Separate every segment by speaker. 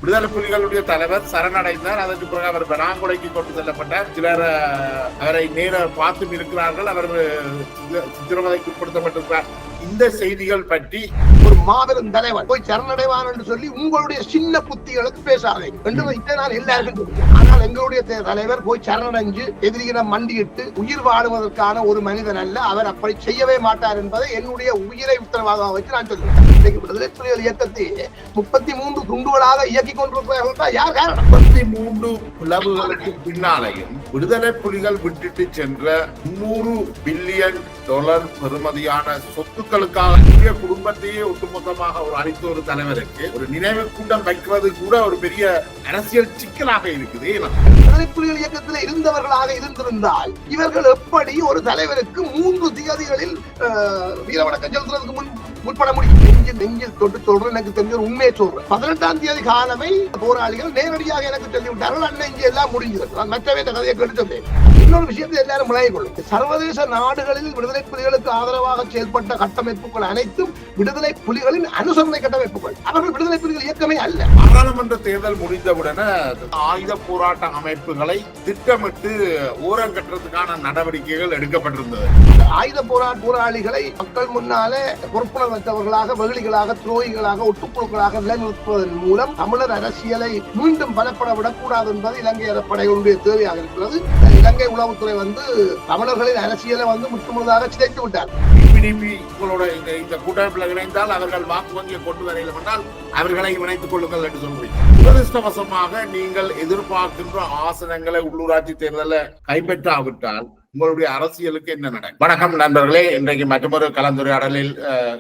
Speaker 1: விடுதலை புலிகளுடைய தலைவர் சரணடைந்தார். அதற்கு பிறகு அவர் பெனாங்குடைக்கு கொண்டு செல்லப்பட்டார். சிலர் அவரை நேர பார்த்தும் இருக்கிறார்கள். அவர் சித்திரவதைக்கு உட்படுத்தப்பட்டிருக்கிறார். இந்த செய்திகள் பற்றி
Speaker 2: ஒரு மாபெரும் தலைவர் போய் சரணடைவான் என்று சொல்லி உங்களுடைய சின்ன புத்திகளுக்கு பேசாதே என்று நான் எல்லாருக்கும். ஆனால் எங்களுடைய தலைவர் போய் சரணடைஞ்சு எதிரியிடம் மண்டியிட்டு உயிர் வாடுவதற்கான ஒரு மனிதன் அல்ல. அவர் அப்படி செய்யவே மாட்டார் என்பதை என்னுடைய உயிரை உத்தரவாதமாக வச்சு நான் சொல்லுவேன். இன்றைக்கு விடுதலை புலிகள் இயக்கத்தை 33 குண்டுகளாக இயக்கி கொண்டிருக்கிறார்கள். யார் காரணம்?
Speaker 1: 33 பிளவுகளுக்கு பின்னாலேயும் விடுதலை புலிகள் விட்டுட்டு சென்ற 300 பில்லியன் டாலர் பெறுமதியான சொத்துக்களுக்காக குடும்பத்தையே ஒட்டுமொத்தமாக ஒரு அளித்த ஒரு தலைவருக்கு ஒரு நினைவு கூட்டம் வைக்கிறது கூட ஒரு பெரிய அரசியல் சிக்கலாக இருக்குது.
Speaker 2: விடுதலை புலிகள் இயக்கத்தில் இருந்தவர்களாக இருந்திருந்தால் இவர்கள் எப்படி ஒரு தலைவருக்கு 3 திகதிகளில் வீரவணக்கம் செலுத்துறதுக்கு முற்பட முடியும்? நெஞ்சில் தொட்டு சொல்றேன், எனக்கு தெரிஞ்ச உண்மையை சொல்றேன். 18ஆம் தேதி காலமே போராளிகள் நேரடியாக எனக்கு சொல்லிவிட்டார்கள், அண்ணன் இங்கே எல்லாம் முடிஞ்சது. நான் மற்றவே இந்த கதையை கேட்டு சொன்னேன். இன்னொரு விஷயத்தை எல்லாரும் விளைய கொள்ளும். சர்வதேச நாடுகளில் விடுதலை புலிகளுக்கு ஆதரவாக செயல்பட்ட கட்டமைப்புகள் அனைத்தும் விடுதலை புலிகளின் அனுசரணை கட்டமைப்புகள். அவர்கள் விடுதலை புலிகள் இயக்கமே அல்ல.
Speaker 1: பாராளுமன்ற தேர்தல் முடிந்தவுடன ஆயுத போராட்ட அமைப்புகளை திட்டமிட்டு ஓரங்கட்டுறதுக்கான நடவடிக்கைகள் எடுக்கப்பட்டிருந்தது.
Speaker 2: ஆயுத போராளிகளை மக்கள் முன்னாலே பொறுப்புணர்வற்றவர்களாக, வெகுளிகளாக, துரோகிகளாக, ஒட்டுக்குழுக்களாக நிலைநிறுத்துவதன் மூலம் தமிழர் அரசியலை மீண்டும் பலப்பட விடக்கூடாது என்பது இலங்கை படைகளுடைய தேவையாக இருக்கிறது. இலங்கை உளவுத்துறை தமிழர்களின் அரசியலை முற்றுமுழுதாக சிதைத்து விட்டார்.
Speaker 1: இந்த கூட்டமைப்பில் இணைந்தால் அவர்கள் வாக்கு வங்கியை கொண்டு வரையில் பண்ணால் அவர்களை இணைத்துக் கொள்ளுங்கள் என்று சொல்கிறீங்க. துரதிருஷ்டவசமாக நீங்கள் எதிர்பார்க்கின்ற ஆசனங்களை உள்ளூராட்சி தேர்தலில் கைப்பற்றாவிட்டால் உங்களுடைய அரசியலுக்கு என்ன நடக்கும்? வணக்கம் நண்பர்களே, இன்றைக்கு மற்றொரு கலந்துரையாடலில்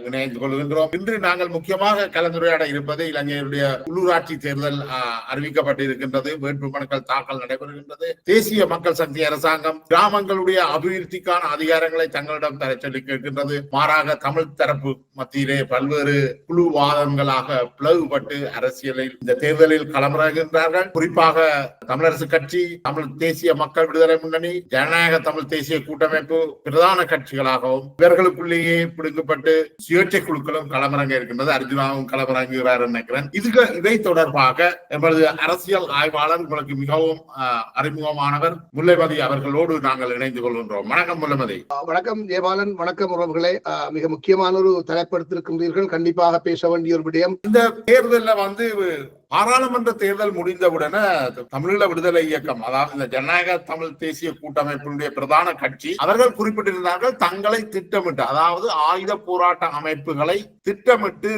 Speaker 1: இணைந்து கொள்கின்றோம். இன்று நாங்கள் முக்கியமாக கலந்துரையாட இருப்பது இலங்கையுடைய உள்ளூராட்சி தேர்தல் அறிவிக்கப்பட்டிருக்கின்றது. வேட்புமனுக்கள் தாக்கல் நடைபெறுகின்றது. தேசிய மக்கள் சக்தி அரசாங்கம் கிராமங்களுடைய அபிவிருத்திக்கான அதிகாரங்களை தங்களிடம் தர சொல்லி கேட்கின்றது. மாறாக தமிழ் தரப்பு மத்தியிலே பல்வேறு குழு வாதங்களாக பிளவுபட்டு அரசியலில் இந்த தேர்தலில் களமிறங்குகின்றார்கள். குறிப்பாக தமிழரசு கட்சி, தமிழ் தேசிய மக்கள் விடுதலை முன்னணி, ஜனநாயக தமிழ் தேசிய கூட்டமைப்பு பிரதான கட்சிகளாகவும் இவர்களுக்குள்ளேயே பிடுங்கப்பட்டு சுயேட்சை குழுக்களும் களமிறங்க இருக்கின்றது. அர்ஜுனாவும் களமிறங்குகிறார் நினைக்கிறேன். இதை தொடர்பாக எமது அரசியல் ஆய்வாளர் உங்களுக்கு மிகவும் அறிமுகமானவர் முல்லைமதி அவர்களோடு நாங்கள் இணைந்து கொள்கின்றோம். வணக்கம் முல்லைமதி.
Speaker 2: வணக்கம் ஜெயபாலன். வணக்கம் உறவுகளே. மிக முக்கியமான ஒரு தலைப்படுத்திருக்கின்றீர்கள். கண்டிப்பாக பேச வேண்டிய ஒரு விடயம்.
Speaker 1: இந்த தேர்தலில் பாராளுமன்ற தேர்தல் முடிந்தவுடனே தமிழீழ விடுதலை இயக்கம், அதாவது இந்த ஜனநாயக தமிழ் தேசிய கூட்டமைப்பினுடைய பிரதான கட்சி, அவர்கள் குறிப்பிட்டிருந்தார்கள் தங்களை திட்டமிட்டு, அதாவது ஆயுத போராட்ட அமைப்புகளை திட்டமிட்டு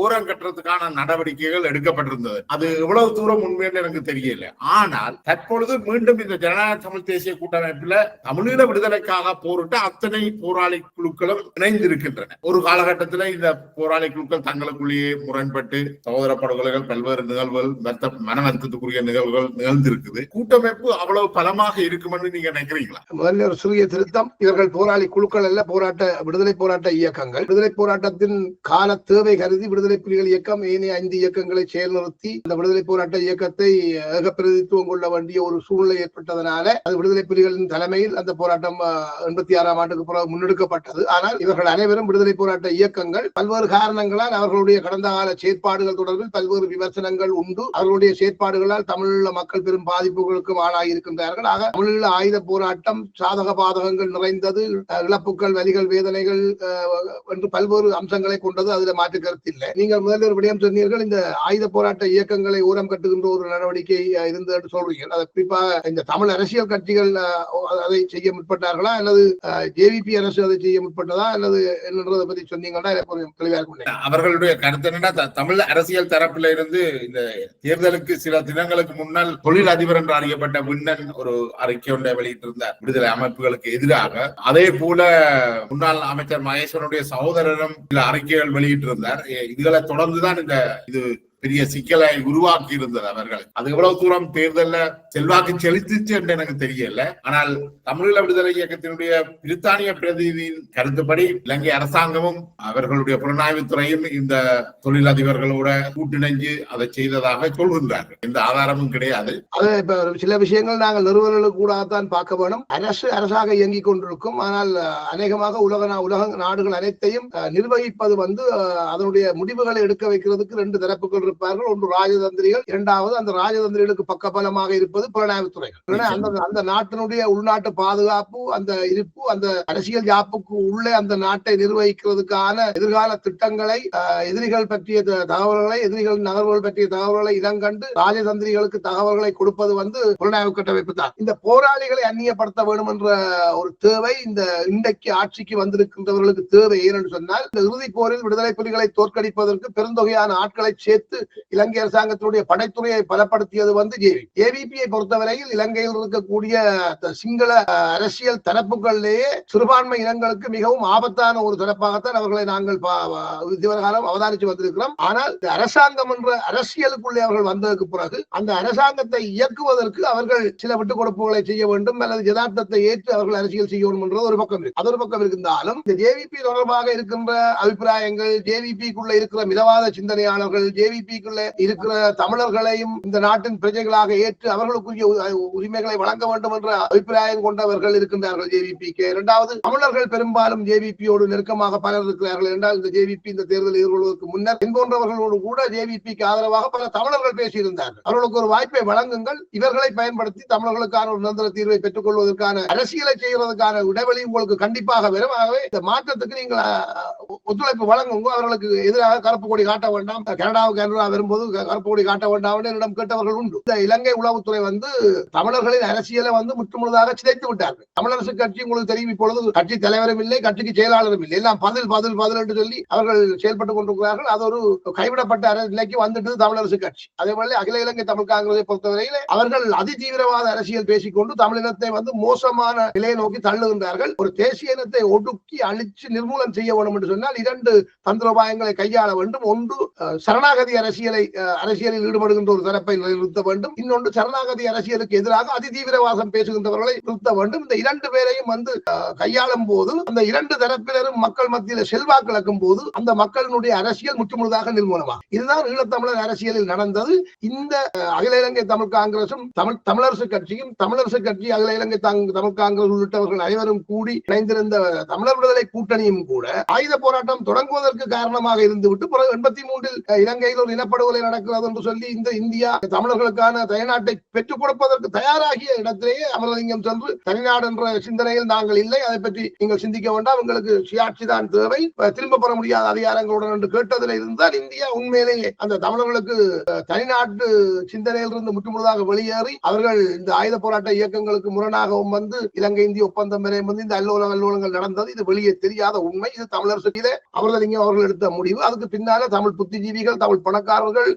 Speaker 1: ஓரங்கட்டுறதுக்கான நடவடிக்கைகள் எடுக்கப்பட்டிருந்தது. அது எவ்வளவு தூரம் உண்மைன்னு எனக்கு தெரியல. ஆனால் தற்பொழுது மீண்டும் இந்த ஜனநாயக தமிழ் தேசிய கூட்டமைப்புல தமிழீழ விடுதலைக்காக போரிட்ட அத்தனை போராளி குழுக்களும் இணைந்திருக்கின்றன. ஒரு காலகட்டத்தில் இந்த போராளி குழுக்கள் தங்களுக்குள்ளேயே முரண்பட்டு சகோதர படுகொலைகள், பல்வேறு நிகழ்வுகள், மன வருத்தத்துக்குரிய நிகழ்வுகள் நிகழ்ந்திருக்குது. கூட்டமைப்பு அவ்வளவு பலமாக இருக்கும் என்று நீங்க நினைக்கிறீங்களா?
Speaker 2: முதல்ல ஒரு சிறிய திருத்தம். இவர்கள் போராளி குழுக்கள் அல்ல, விடுதலை போராட்ட இயக்கங்கள். விடுதலை போராட்டத்தின் கால தேவை கருதி விடுதலை புலிகள் இயக்கம் ஏனைய 5 இயக்கங்களை செயல் நிறுத்தி இந்த விடுதலை போராட்ட இயக்கத்தை ஏகப்பிரதித்துவம் கொள்ள வேண்டிய ஒரு சூழ்நிலை ஏற்பட்டதனால அது விடுதலை புலிகளின் தலைமையில் அந்த போராட்டம் 86ஆம் ஆண்டுக்கு பிறகு முன்னெடுக்கப்பட்டது. ஆனால் இவர்கள் அனைவரும் விடுதலை போராட்ட இயக்கங்கள். பல்வேறு காரணங்களால் அவர்களுடைய கடந்த கால செயற்பாடுகள் தொடர்பில் பல்வேறு விமர்சனங்கள் உண்டு. அவர்களுடைய செயற்பாடுகளால் தமிழீழ மக்கள் பெரும் பாதிப்புகளுக்கும் ஆளாகி இருக்கின்றார்கள். ஆக தமிழீழ ஆயுத போராட்டம் சாதக பாதகங்கள் நிறைந்தது, இழப்புகள், வலிகள், வேதனைகள் என்று பல்வேறு அம்சங்களை கொண்டது. அதுல மாற்று கருத்து இல்லை. நீங்கள் முதல்ல ஒரு விடயம் சொன்னீர்கள், இந்த ஆயுத போராட்ட இயக்கங்களை ஓரம் கட்டுகின்ற ஒரு நடவடிக்கை இருந்து என்று சொல்றீர்கள். அதை குறிப்பாக இந்த தமிழ் அரசியல் கட்சிகள் அதை செய்ய முற்பட்டார்களா அல்லது ஜேவிபி அரசு அதை செய்ய முற்பட்டதா அல்லது என்னன்றதை பத்தி சொன்னீங்கன்னா தெளிவாக இருக்கும்.
Speaker 1: அவர்களுடைய கருத்து என்னன்னா, தமிழ் அரசியல் தரப்பில இருந்து இந்த தேர்தலுக்கு சில தினங்களுக்கு முன்னால் தொழில் அதிபர் என்று அறியப்பட்ட விண்ணன் ஒரு அறிக்கை ஒன்றை வெளியிட்டிருந்தார் விடுதலை அமைப்புகளுக்கு எதிராக. அதே போல முன்னாள் அமைச்சர் மகேஸ்வரனுடைய சகோதரரும் சில அறிக்கைகள் வெளியிட்டிருந்தார். இதுகளை தொடர்ந்துதான் இது பெரிய சிக்கலை உருவாக்கி இருந்தது அவர்கள். அது எவ்வளவு தூரம் தேர்தல்ல செல்வாக்கு செலுத்திச்சு என்று எனக்கு தெரியல. ஆனால் தமிழீழ விடுதலை இயக்கத்தினுடைய பிரித்தானிய பிரதிநிதியின் கருத்துப்படி இலங்கை அரசாங்கமும் அவர்களுடைய புலனாய்வுத்துறையும் இந்த தொழிலதிபர்களோட கூட்டிணைஞ்சு அதை செய்ததாக சொல்கின்றார்கள். எந்த ஆதாரமும் கிடையாது.
Speaker 2: அது இப்ப சில விஷயங்கள் நாங்கள் நிறுவனங்களுக்கு கூட தான் பார்க்க வேணும். அரசாக இயங்கிக் கொண்டிருக்கும். ஆனால் அநேகமாக உலக நாடுகள் அனைத்தையும் நிர்வகிப்பது அதனுடைய முடிவுகளை எடுக்க வைக்கிறதுக்கு 2 தரப்புகள் இருப்பார்கள். ஒன்று ராஜதந்திரிகள், இரண்டாவது அந்த ராஜதந்திரிகளுக்கு பக்கபலமாக இருப்பது புலனாய்வுத்துறைகள். அந்த நாட்டினுடைய உள்நாட்டு பாதுகாப்பு, அந்த இருப்பு, அந்த அரசியல் யாப்புக்கு உள்ளே அந்த நாட்டை நிர்வகிக்கிறதுக்கான எதிர்கால திட்டங்களை, எதிரிகள் பற்றிய தகவல்களை, எதிரிகளின் நகர்வுகள் பற்றிய தகவல்களை இனங்கண்டு ராஜதந்திரிகளுக்கு தகவல்களை கொடுப்பது புலனாய்வு கட்டமைப்பு தான். இந்த போராளிகளை அந்நியப்படுத்த வேண்டும் என்ற ஒரு தேவை இந்த இன்றைக்கு ஆட்சிக்கு வந்திருக்கின்றவர்களுக்கு தேவை. ஏனென்று சொன்னால், இந்த இறுதிப் போரில் விடுதலை புலிகளை தோற்கடிப்பதற்கு பெருந்தொகையான ஆட்களை சேர்த்து இலங்கை அரசாங்கத்தினுடைய படைத்துறையை பலப்படுத்தியது ஜேவிபியை பொறுத்தவரையில் இலங்கையில் இருக்கக்கூடிய சிங்கள அரசியல் தரப்புகளிலேயே சிறுபான்மை இனங்களுக்கு மிகவும் ஆபத்தான ஒரு தரப்பாகத்தான் அவர்களை நாங்கள் இதுவரைகாலம் அவதானித்து வந்திருக்கிறோம். ஆனால் இந்த அரசாங்கம் என்ற அரசியலுக்குள்ளே அவர்கள் வந்ததற்கு பிறகு அந்த அரசாங்கத்தை இயக்குவதற்கு அவர்கள் சில விட்டுக் கொடுப்புகளை செய்ய வேண்டும் அல்லது யதார்த்தத்தை ஏற்று அவர்கள் அரசியல் செய்ய வேண்டும் என்றது ஒரு பக்கம் இருக்கு. அது ஒரு பக்கம் இருந்தாலும் இந்த ஜேவிபி தொடர்பாக இருக்கின்ற அபிப்பிராயங்கள், ஜேவிபிக்குள்ள இருக்கிற மிதவாத சிந்தனையாளர்கள், ஜேவிபிக்குள்ள இருக்கிற தமிழர்களையும் இந்த நாட்டின் பிரஜைகளாக ஏற்று அவர்களுக்குரிய உரிமைகளை வழங்க வேண்டும் என்ற அபிப்பிராயம் கொண்டவர்கள் இருக்கின்றார்கள் ஜேவிபிக்கு. இரண்டாவது, தமிழர்கள் பெரும்பாலும் ஜேவிபியோடு நெருக்கமாக பலர் இருக்கிறார்கள். என்றால் இந்த ஜேவிபி இந்த தேர்தல் எதிர்கொள்வதற்கு முன்னர் என்பவர்களோடு கூட ஜேவிபிக்கு ஆதரவாக பல தமிழர்கள் பேசியிருந்தார்கள். அவர்களுக்கு ஒரு வாய்ப்பை வழங்குங்கள், இவர்களை பயன்படுத்தி தமிழர்களுக்கான ஒரு நிரந்தர தீர்வை பெற்றுக் கொள்வதற்கான அரசியலை செய்வதற்கான இடைவெளி உங்களுக்கு கண்டிப்பாக வரும். ஆகவே இந்த மாற்றத்துக்கு நீங்கள் ஒத்துழைப்பு வழங்குங்க. அவர்களுக்கு எதிராக கருப்பு கொடி காட்ட வேண்டாம், கனடா வரும்போது கருப்பு கொடி காட்ட வேண்டாம் என்னிடம் கேட்டவர்கள் உண்டு. இந்த இலங்கை உளவுத்துறை தமிழர்களின் அரசியலை முற்றுமுழுதாக சிதைத்து விட்டார்கள். தமிழரசு கட்சி உங்களுக்கு தெரியும், இப்பொழுது கட்சி தலைவரும் இல்லை, கட்சிக்கு செயலாளரும் இல்லை, எல்லாம் பதில் என்று சொல்லி அவர்கள் செயல்பட்டுக் கொண்டிருக்கிறார்கள். அது ஒரு கைவிடப்பட்ட நிலைக்கு வந்துட்டு தமிழரசு கட்சி. அதே போல அகில இலங்கை தமிழ் காங்கிரஸை பொறுத்தவரையில் அவர்கள் அதிதீவிரவாத அரசியல் பேசிக்கொண்டு தமிழினத்தை மோசமான நிலையை நோக்கி தள்ளுகின்றார்கள். ஒரு தேசிய இனத்தை ஒடுக்கி அழிச்சு நிர்மூலம் செய்ய வேண்டும் என்று சொன்னால் இரண்டு தந்திரோபாயங்களை கையாள வேண்டும். ஒன்று, சரணாகதி அரசியலில் ஈடுபடுகின்ற ஒரு தரப்பை நிறுத்த வேண்டும். இன்னொன்று, சரணாகதி அரசியலுக்கு எதிராக அதிதீவிரவாதம் பேசுகின்றவர்களை நிறுத்த வேண்டும். இந்த இரண்டு பேரையும் கையாளும் போது அந்த இரண்டு தரப்பினரும் மக்கள் மத்தியில் செல்வாக்கு இழக்கும் போது அந்த மக்களினுடைய அரசியல் முற்றுமுழுதாக நிர்மூலமாகும். இதுதான் ஈழத்தமிழர் அரசியலில் நடந்தது. இந்த அகில இலங்கை தமிழ் காங்கிரசும் தமிழரசு கட்சியும், தமிழரசு கட்சி, அகில இலங்கை தமிழ் காங்கிரஸ் உள்ளிட்டவர்கள் அனைவரும் கூடி இணைந்திருந்த தமிழர் விடுதலை கூட்டணியும் கூட ஆயுத போராட்டம் தொடங்குவதற்கு காரணமாக இருந்துவிட்டு 83 இலங்கையில் ஒரு இனப்படுகொலை நடக்கிறது என்று சொல்லி இந்த இந்தியா தமிழர்களுக்கான தனிநாட்டை பெற்றுக் கொடுப்பதற்கு தயாராகிய இடத்திலேயே அமரலிங்கம் சென்று தனிநாடு என்ற சிந்தனையில் நாங்கள் இல்லை, அதை பற்றி நீங்கள் சிந்திக்க வேண்டாம், உங்களுக்கு சுயாட்சி தான் தேவை, திரும்ப பெற முடியாத அதிகாரங்களுடன் என்று கேட்டதில் இருந்தால் இந்தியா உண்மையிலேயே அந்த தமிழர்களுக்கு தனிநாட்டு சிந்தனையில் இருந்து முற்றுமுழுதாக வெளியேறி அவர்கள் இந்த ஆயுத போராட்ட இயக்கங்களுக்கு முரணாகவும் இலங்கை இந்திய ஒப்பந்தம் வரை இந்த அல்லோலங்கள் நடந்தது. இது வெளியே தெரியாத உண்மை. இது தமிழரசு அமரலிங்கம் அவர்கள் எடுத்த முடிவு. அதுக்கு பின்னால தமிழ் புத்திஜீவிகள், தமிழ் பணக்காரர்கள்,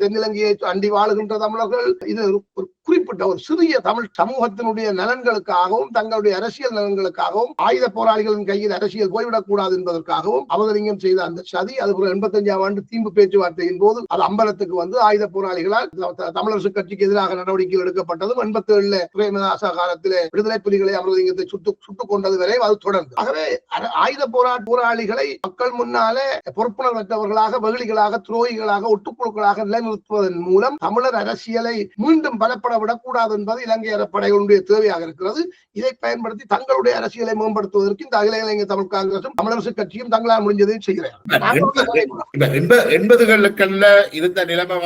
Speaker 2: தென்னிலங்கையை அண்டி வாழுகின்ற தமிழர்கள், இது ஒரு குறிப்பிட்ட ஒரு சிறிய தமிழ் சமூகத்தினுடைய நலன்களுக்காகவும் தங்களுடைய அரசியல் நலன்களுக்காகவும் ஆயுத போராளிகளின் கையில் அரசியல் போய்விடக் கூடாது என்பதற்காகவும் அமரலிங்கம் செய்த அந்த சதி, அது 85ஆம் ஆண்டு தீம்பு பேச்சுவார்த்தையின் போது அது அம்பலத்துக்கு ஆயுத போராளிகளால் தமிழரசு கட்சிக்கு எதிராக நடவடிக்கைகள் எடுக்கப்பட்டதும் 87 பிரேமதாச காலத்திலே விடுதலை புலிகளை அமரலிங்கத்தை சுட்டுக் கொண்டது வரை அது தொடர்ந்து. ஆகவே ஆயுத போராளிகளை மக்கள் முன்னாலே பொறுப்புணர்வற்றவர்களாக, வெகுளிகளாக, துரோகிகளாக, ஒட்டுக்குழுக்களாக நிலைநிறுத்துவதன் மூலம் தமிழர் அரசியலை மீண்டும் பலப்பட விடக்கூடாது என்பது இலங்கை படைகளுடைய தேவையாக இருக்கிறது. இதை பயன்படுத்தி தங்களுடைய அரசியலை மேம்படுத்துவதற்கு இந்த அகில இலங்கை தமிழ் காங்கிரசும் தமிழரசு கட்சியும் தங்களால் முடிஞ்சதை செய்கிறார்.
Speaker 1: 80களுக்குள்ள இருந்த நிலைமை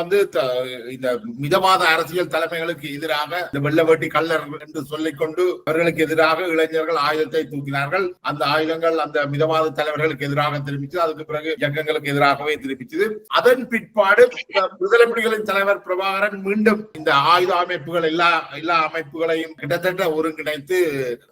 Speaker 1: இந்த மிதவாத அரசியல் தலைமைகளுக்கு எதிராக இந்த வெள்ள வேட்டி கள்ளர் என்று சொல்லிக்கொண்டு அவர்களுக்கு எதிராக இளைஞர்கள் ஆயுதத்தை தூக்கினார்கள். அந்த ஆயுதங்கள் அந்த மிதவாத தலைவர்களுக்கு எதிராக திரும்பிச்சு, அதுக்கு பிறகு இயக்கங்களுக்கு எதிராகவே திரும்பிச்சது. அதன் பிற்பாடு விடுதலை புலிகளின் தலைவர் பிரபாகரன் மீண்டும் இந்த ஆயுத அமைப்புகள் எல்லா அமைப்புகளையும் கிட்டத்தட்ட ஒருங்கிணைத்து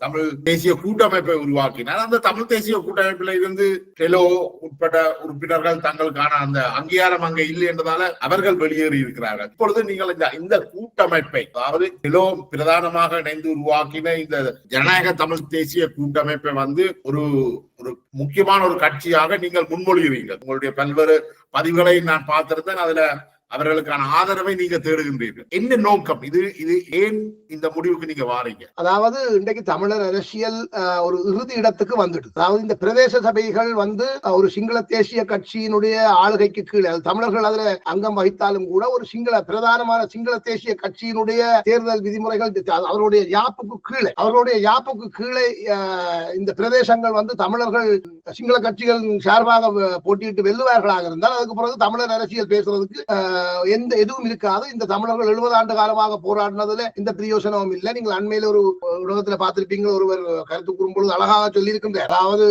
Speaker 1: தமிழ் தேசிய கூட்டமைப்பை உருவாக்கினார். அந்த தமிழ் தேசிய கூட்டமைப்பில் இருந்து டெலோ உட்பட உறுப்பினர்கள் தங்களுக்கான அந்த அங்கீகாரம் அங்கே இல்லை என்பதால அவர்கள் வெளியேறி இருக்கிறார்கள். இப்பொழுது நீங்கள் இந்த கூட்டமைப்பை, அதாவது டெலோ பிரதானமாக இணைந்து உருவாக்கின இந்த ஜனநாயக தமிழ் தேசிய கூட்டமைப்பை ஒரு முக்கியமான ஒரு கட்சியாக நீங்கள் முன்மொழிகிறீர்கள். உங்களுடைய பல்வேறு பதிவுகளை நான் பார்த்திருந்தேன். அதுல அவர்களுக்கான ஆதரவை நீங்க தேடுகின்றீர்கள். என்ன நோக்கம்? இது ஏன் இந்த முடிவுக்கு நீங்க வாரீங்க?
Speaker 2: அதாவது இன்றைக்கு தமிழர் அரசியல் ஒரு இறுதி இடத்துக்கு வந்துட்டு, அதாவது இந்த பிரதேச சபைகள் ஒரு சிங்கள தேசிய கட்சியினுடைய ஆளுகைக்கு கீழே, தமிழர்கள் அதுல அங்கம் வகித்தாலும் கூட ஒரு பிரதானமான சிங்கள தேசிய கட்சியினுடைய தேர்தல் விதிமுறைகள் அவருடைய யாப்புக்கு கீழே இந்த பிரதேசங்கள் தமிழர்கள் சிங்கள கட்சிகள் சார்பாக போட்டியிட்டு வெல்லுவார்களாக இருந்தால் அதுக்கு பிறகு தமிழர் அரசியல் பேசுறதுக்கு எந்த எதுவும் இருக்காது. இந்த தமிழர்கள் 70 ஆண்டு காலமாக போராடினதுல இந்த பிரயோசனமும் இல்லை. நீங்கள் அண்மையில ஒரு உலகத்துல பார்த்திருப்பீங்க, ஒருவர் கருத்து கூறும்பொழுது அழகாக சொல்லியிருக்கின்றார். அதாவது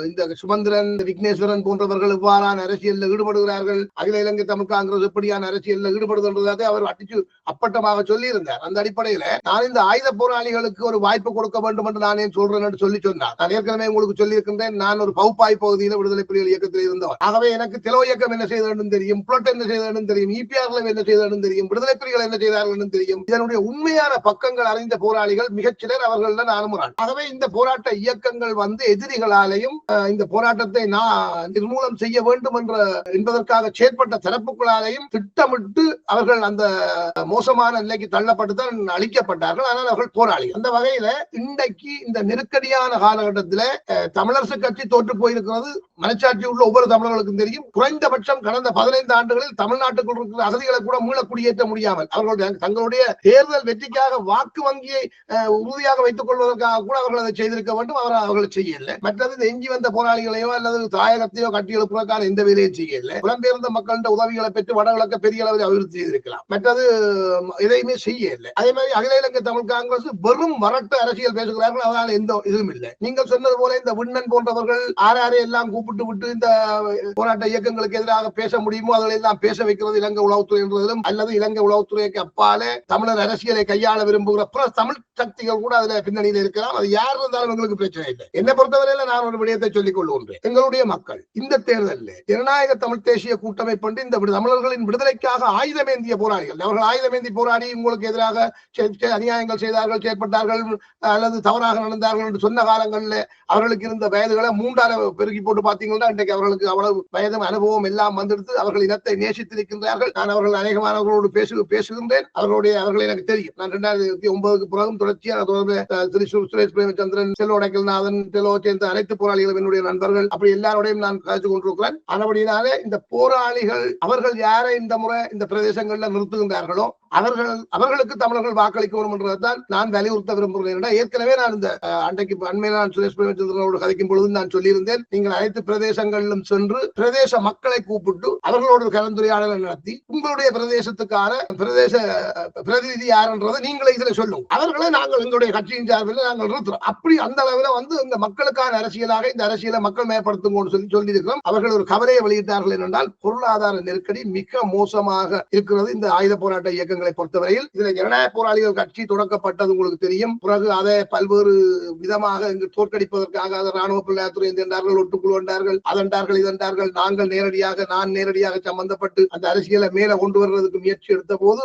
Speaker 2: இந்த சுமந்திரன், விக்னேஸ்வரன் போன்றவர்கள் இவ்வாறான அரசியலில் ஈடுபடுகிறார்கள், அகில இலங்கை தமிழ் காங்கிரஸ் எப்படியான அரசியலில் ஈடுபடுகின்றதை அவர் அடிச்சு அப்பட்டமாக சொல்லி இருந்தார். அந்த அடிப்படையில நான் இந்த ஆயுத போராளிகளுக்கு ஒரு வாய்ப்பு கொடுக்க வேண்டும் என்று நான் ஏன் சொல்றேன் என்று சொன்னார். நான் ஏற்கனவே உங்களுக்கு சொல்லி இருக்கின்றேன், நான் ஒரு பகுப்பாய் பகுதியில் விடுதலை புலிகள் இயக்கத்தில் இருந்தவர். ஆகவே எனக்கு தெலோ இயக்கம் என்ன செய்தது தெரியும், புலட் என்ன செய்தது தெரியும், இபிஆர் என்ன செய்தது தெரியும், விடுதலை புலிகள் என்ன செய்தார்கள் தெரியும். இதனுடைய உண்மையான பக்கங்கள் அறிந்த போராளிகள் மிகச்சிலர், அவர்கள் நானும். ஆகவே இந்த போராட்ட இயக்கங்கள் எதிரிகளாலையும் இந்த போராட்டத்தை நிர்மூலம் செய்ய வேண்டும் என்பதற்காக செயற்பட்ட தரப்புகளாலையும் திட்டமிட்டு அவர்கள் அந்த மோசமான நிலைக்கு தள்ளப்பட்டுதான் அழிக்கப்பட்டார்கள். ஆனால் அவர்கள் போராளிகள். அந்த வகையில இன்றைக்கு இந்த நெருக்கடியான காலகட்டத்தில் தமிழரசு கட்சி தோற்று போயிருக்கிறது மனச்சாட்சி உள்ள ஒவ்வொரு தமிழர்களுக்கும் தெரியும். குறைந்தபட்சம் கடந்த 15 ஆண்டுகளில் தமிழ்நாட்டுக்குள் இருக்கிற அகதிகளை கூட மீள குடியேற்ற முடியாமல் அவர்கள் தங்களுடைய தேர்தல் வெற்றிக்காக வாக்கு வங்கியை உறுதியாக வைத்துக் கொள்வதற்காக கூட அவர்கள் அதை செய்திருக்க வேண்டும். அவர்கள் செய்யல. மற்றது இந்த எஞ்சி வந்த போராளிகளையோ அல்லது தாயகத்தையோ கட்டி எழுப்புவதற்கான எந்த வேலையும் செய்யல. புலம்பெயர்ந்த மக்களின் உதவிகளை பெற்று வடகிழக்க பெரிய அளவில் அபிவிருத்தி செய்திருக்கலாம். மற்றது எதையுமே செய்யல. அதே மாதிரி அகில இலங்கை தமிழ் காங்கிரஸ் வெறும் வரட்டு அரசியல் பேசுகிறார்கள். அதனால எந்த இதுவும் இல்லை. நீங்கள் சொன்னது போல இந்த விண்ணன் போன்றவர்கள் ஆறாரை எல்லாம் கூப்பிட்டு விட்டு இந்த போராட்ட இயக்கங்களுக்கு எதிராக பேச முடியுமோ அதில் எல்லாம் பேச வைக்கிறது இலங்கை உளவுத்துறை என்றதிலும் அல்லது இலங்கை உளவுத்துறைக்கு அப்பாலே தமிழர் அரசியலை கையாள விரும்புகிற தமிழ் சக்திகள் கூட அதுல பின்னணியில் இருக்கலாம். அது யார் இருந்தாலும் எங்களுக்கு பிரச்சனை இல்லை. என்னை பொறுத்தவரையில நான் ஒரு விடயத்தை சொல்லிக் கொள்கின்றேன். எங்களுடைய மக்கள் இந்த தேர்தலில் ஜனநாயக தமிழ் தேசிய கூட்டமைப்பு இந்த தமிழர்களின் விடுதலைக்காக ஆயுதமேந்திய போராளிகள், அவர்கள் ஆயுதமேந்தி போராடி உங்களுக்கு எதிராக அநியாயங்கள் செய்தார்கள், செயற்பட்டார்கள் அல்லது தவறாக நடந்தார்கள் என்று சொன்ன காலங்களில் அவர்களுக்கு இருந்த வயதுகளை 3 பெருக்கி போட்டு பார்த்தீங்கன்னா இன்றைக்கு அவர்களுக்கு அவ்வளவு வயதும் அனுபவம் எல்லாம் வந்துடுத்து அவர்கள் இனத்தை நேசித்திருக்கின்றார்கள். நான் அவர்கள் அநேகமானவர்களோடு பேசுகின்றேன். அவர்களை எனக்கு தெரியும். நான் 2009 பிறகும் தொடர்ச்சியாக திரு சுரேஷ் பிரேமச்சந்திரன், செல்வ உடைக்கல்நாதன், செல்வ சேர்ந்த அனைத்து போராளிகளும் என்னுடைய நண்பர்கள். அப்படி எல்லாரோடையும் நான் கழிச்சு கொண்டிருக்கிறேன். ஆனபடினாலே இந்த போராளிகள் அவர்கள் யாரை இந்த முறை இந்த பிரதேசங்கள்ல நிறுத்துகின்றார்களோ அவர்களுக்கு தமிழர்கள் வாக்களிக்க வேண்டும் என்றதான் நான் வலியுறுத்த விரும்புகிறேன். ஏற்கனவே நான் இந்த அண்மையில் நான் சுரேஷ் பிரேமச்சந்திரனோடு கதைக்கும் பொழுது நான் சொல்லியிருந்தேன், நீங்கள் அனைத்து பிரதேசங்களிலும் சென்று பிரதேச மக்களை கூப்பிட்டு அவர்களோடு கலந்துரையாடலை நடத்தி உங்களுடைய பிரதேசத்துக்கான பிரதேச பிரதிநிதி யாருன்றதை நீங்களே இதுல சொல்லுங்க. அவர்களை நாங்கள் எங்களுடைய கட்சியின் சார்பில் நாங்கள் நிறுத்துறோம். அப்படி அந்த அளவில் இந்த மக்களுக்கான அரசியலாக இந்த அரசியலை மக்கள் மேம்படுத்தும் சொல்லி இருக்கிறோம். அவர்கள் ஒரு கவலையை வெளியிட்டார்கள் என்றால் பொருளாதார நெருக்கடி மிக மோசமாக இருக்கிறது இந்த ஆயுத போராட்ட இயக்கங்கள் பொறுத்தவரையில். இதுல ஜனநாயக போராளிகள் கட்சி தொடக்கப்பட்டது உங்களுக்கு தெரியும். பிறகு அதை பல்வேறு விதமாக இங்கு தோற்கடிப்பதற்காக அதை ராணுவ பிள்ளையாத்துறை என்றார்கள், ஒட்டுக்குழு என்றார்கள், அதென்றார்கள், இதென்றார்கள். நான் நேரடியாக சம்பந்தப்பட்டு அந்த அரசியலை மேல கொண்டு வருவதற்கு முயற்சி எடுத்த போது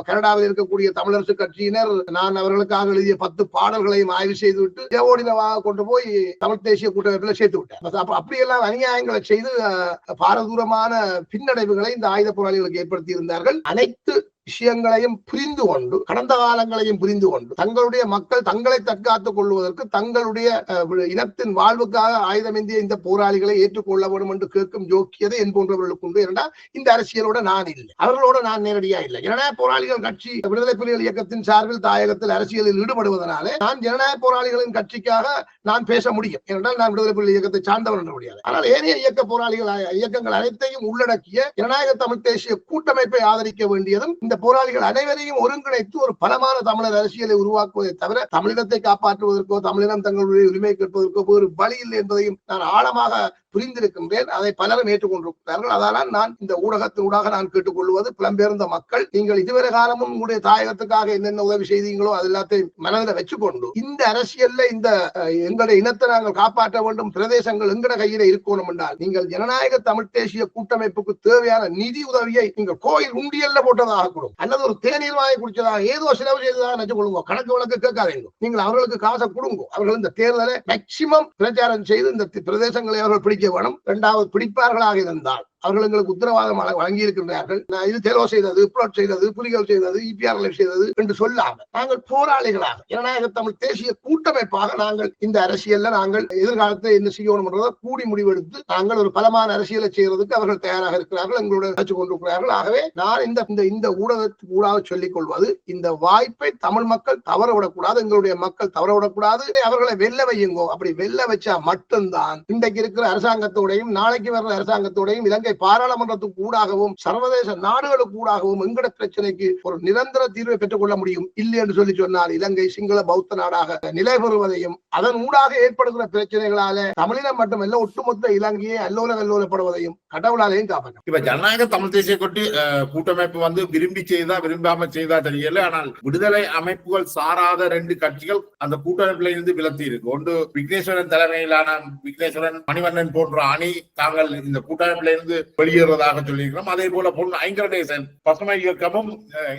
Speaker 2: கனடாவில் இருக்கக்கூடிய தமிழரசு கட்சியினர் நான் அவர்களுக்காக எழுதிய 10 பாடல்களையும் ஆய்வு செய்துவிட்டு தேவோடினவாக கொண்டு போய் தமிழ் தேசிய கூட்டமைப்பில் சேர்த்து விட்டார். அப்படியெல்லாம் அநியாயங்களை செய்து பாரதூரமான பின்னடைவுகளை இந்த ஆயுத போராளிகளுக்கு ஏற்படுத்தி இருந்தார்கள். அனைத்து விஷயங்களையும் புரிந்து கொண்டு கடந்த காலங்களையும் புரிந்து கொண்டு தங்களுடைய மக்கள் தங்களை தற்காத்துக் கொள்வதற்கு தங்களுடைய இனத்தின் வாழ்வுக்காக ஆயுதமேந்திய இந்த போராளிகளை ஏற்றுக்கொள்ள வேண்டும் என்று கேட்கும் யோக்கியதை என் போன்றவர்களுக்கு உண்டு. ஏனென்றால் இந்த அரசியலோட நான் இல்லை, அவர்களோட நான் நேரடியா இல்லை. ஜனநாயக போராளிகள் கட்சி விடுதலை புலிகள் இயக்கத்தின் சார்பில் தாயகத்தில் அரசியலில் ஈடுபடுவதனாலே நான் ஜனநாயக போராளிகளின் கட்சிக்காக நான் பேச முடியும். ஏனென்றால் நான் விடுதலை புலிகள் இயக்கத்தை சார்ந்தவர் என்று முடியாது. ஆனால் ஏனைய இயக்கங்கள் அனைத்தையும் உள்ளடக்கிய ஜனநாயக தமிழ் தேசிய கூட்டமைப்பை ஆதரிக்க வேண்டியதும் இந்த போராளிகள் அனைவரையும் ஒருங்கிணைத்து ஒரு பலமான தமிழர் அரசியலை உருவாக்குவதை தவிர தமிழினத்தை காப்பாற்றுவதற்கோ தமிழினம் தங்களுடைய உரிமை கேட்பதற்கோ ஒரு வழி இல்லை என்பதையும் நான் ஆழமாக புரிந்திருக்கின்றேன். அதை பலரும் ஏற்றுக்கொண்டிருக்கிறார்கள். அதனால் நான் இந்த ஊடகத்தினூடாக நான் கேட்டுக்கொள்வது, புலம்பெயர்ந்த மக்கள் நீங்கள் இதுவரை காலமும் உங்களுடைய தாயகத்துக்காக என்னென்ன உதவி செய்தீங்களோ அது எல்லாத்தையும் மனதில் வச்சுக்கொண்டு இந்த அரசியல்ல இந்த எங்களுடைய இனத்தை நாங்கள் காப்பாற்ற வேண்டும், பிரதேசங்கள் எங்கட கையில இருக்கணும் என்றால் நீங்கள் ஜனநாயக தமிழ் தேசிய கூட்டமைப்புக்கு தேவையான நிதி உதவியை நீங்கள் கோயில் உண்டியல்ல போட்டதாக கொடுக்கும் அல்லது ஒரு தேநீர் வாங்கி குடிச்சதாக ஏதோ செலவு செய்ததாக நினைச்சு கொள்ளுங்க. கணக்கு வழக்கு கேட்காதீங்க. நீங்கள் அவர்களுக்கு காசை கொடுங்க. அவர்கள் இந்த தேர்தலை மேக்சிமம் பிரச்சாரம் செய்து இந்த பிரதேசங்களை அவர்கள் பிடிக்க வேணும். இரண்டாவது, பிடிப்பார்களாக இருந்தால் அவர்கள் எங்களுக்கு உத்தரவாதம் வழங்கி இருக்கின்றார்கள். இது தெலோ செய்தது, புலட் செய்தது, புலிகள் செய்தது, EPRL செய்தது என்று சொல்லாமல் நாங்கள் போராளிகளாக ஜனநாயக தமிழ் தேசிய கூட்டமைப்பாக நாங்கள் இந்த அரசியல்ல நாங்கள் எதிர்காலத்தை என்ன செய்யணும் என்றதை கூடி முடிவெடுத்து நாங்கள் ஒரு பலமான அரசியலை செய்யறதுக்கு அவர்கள் தயாராக இருக்கிறார்கள், எங்களோட வச்சு கொண்டிருக்கிறார்கள். ஆகவே நான் இந்த ஊடகத்துக்கு ஊடாக சொல்லிக் கொள்வது, இந்த வாய்ப்பை தமிழ் மக்கள் தவற விடக்கூடாது, எங்களுடைய மக்கள் தவற விடக்கூடாது. அவர்களை வெல்ல வையுங்கோ. அப்படி வெல்ல வச்சா மட்டும்தான் இன்றைக்கு இருக்கிற அரசாங்கத்தோடையும் நாளைக்கு வர்ற அரசாங்கத்தோடையும் இலங்கை பாராளுமன்றத்துக்கு ஊடாகவும் சர்வதேச நாடுகளுக்கு ஊடாகவும் எங்கட பிரச்சனைக்கு ஒரு நிரந்தர தீர்வை பெற்றுக் கொள்ள முடியும். இல்லை என்று சொல்லி சொன்னால் இலங்கை சிங்கள பௌத்த நாடாக நிலை பெறுவதையும் அதன் ஊடாக ஏற்படுகிற பிரச்சனைகளால தமிழினம் மட்டுமல்ல ஒட்டுமொத்த இலங்கையை அல்லோல கல்லோலப்படுவதையும் கடவுளாலையும் காப்பாற்றும்.
Speaker 1: இப்ப ஜனநாயக தமிழ் தேசிய கூட்டமைப்பு விரும்பி செய்தா விரும்பாம செய்தா தெரியல. ஆனால் விடுதலை அமைப்புகள் சாராத 2 கட்சிகள் அந்த கூட்டமைப்புல இருந்து விலத்தி இருக்கு. ஒன்று விக்னேஸ்வரன் தலைமையிலான விக்னேஸ்வரன் மணிவண்ணன் போன்ற அணி தாங்கள் இந்த கூட்டமைப்புல இருந்து வெளியேறதாக சொல்லியிருக்கிறோம். அதே போல பொன் ஐங்கரநேசன் பசுமை இயக்கமும்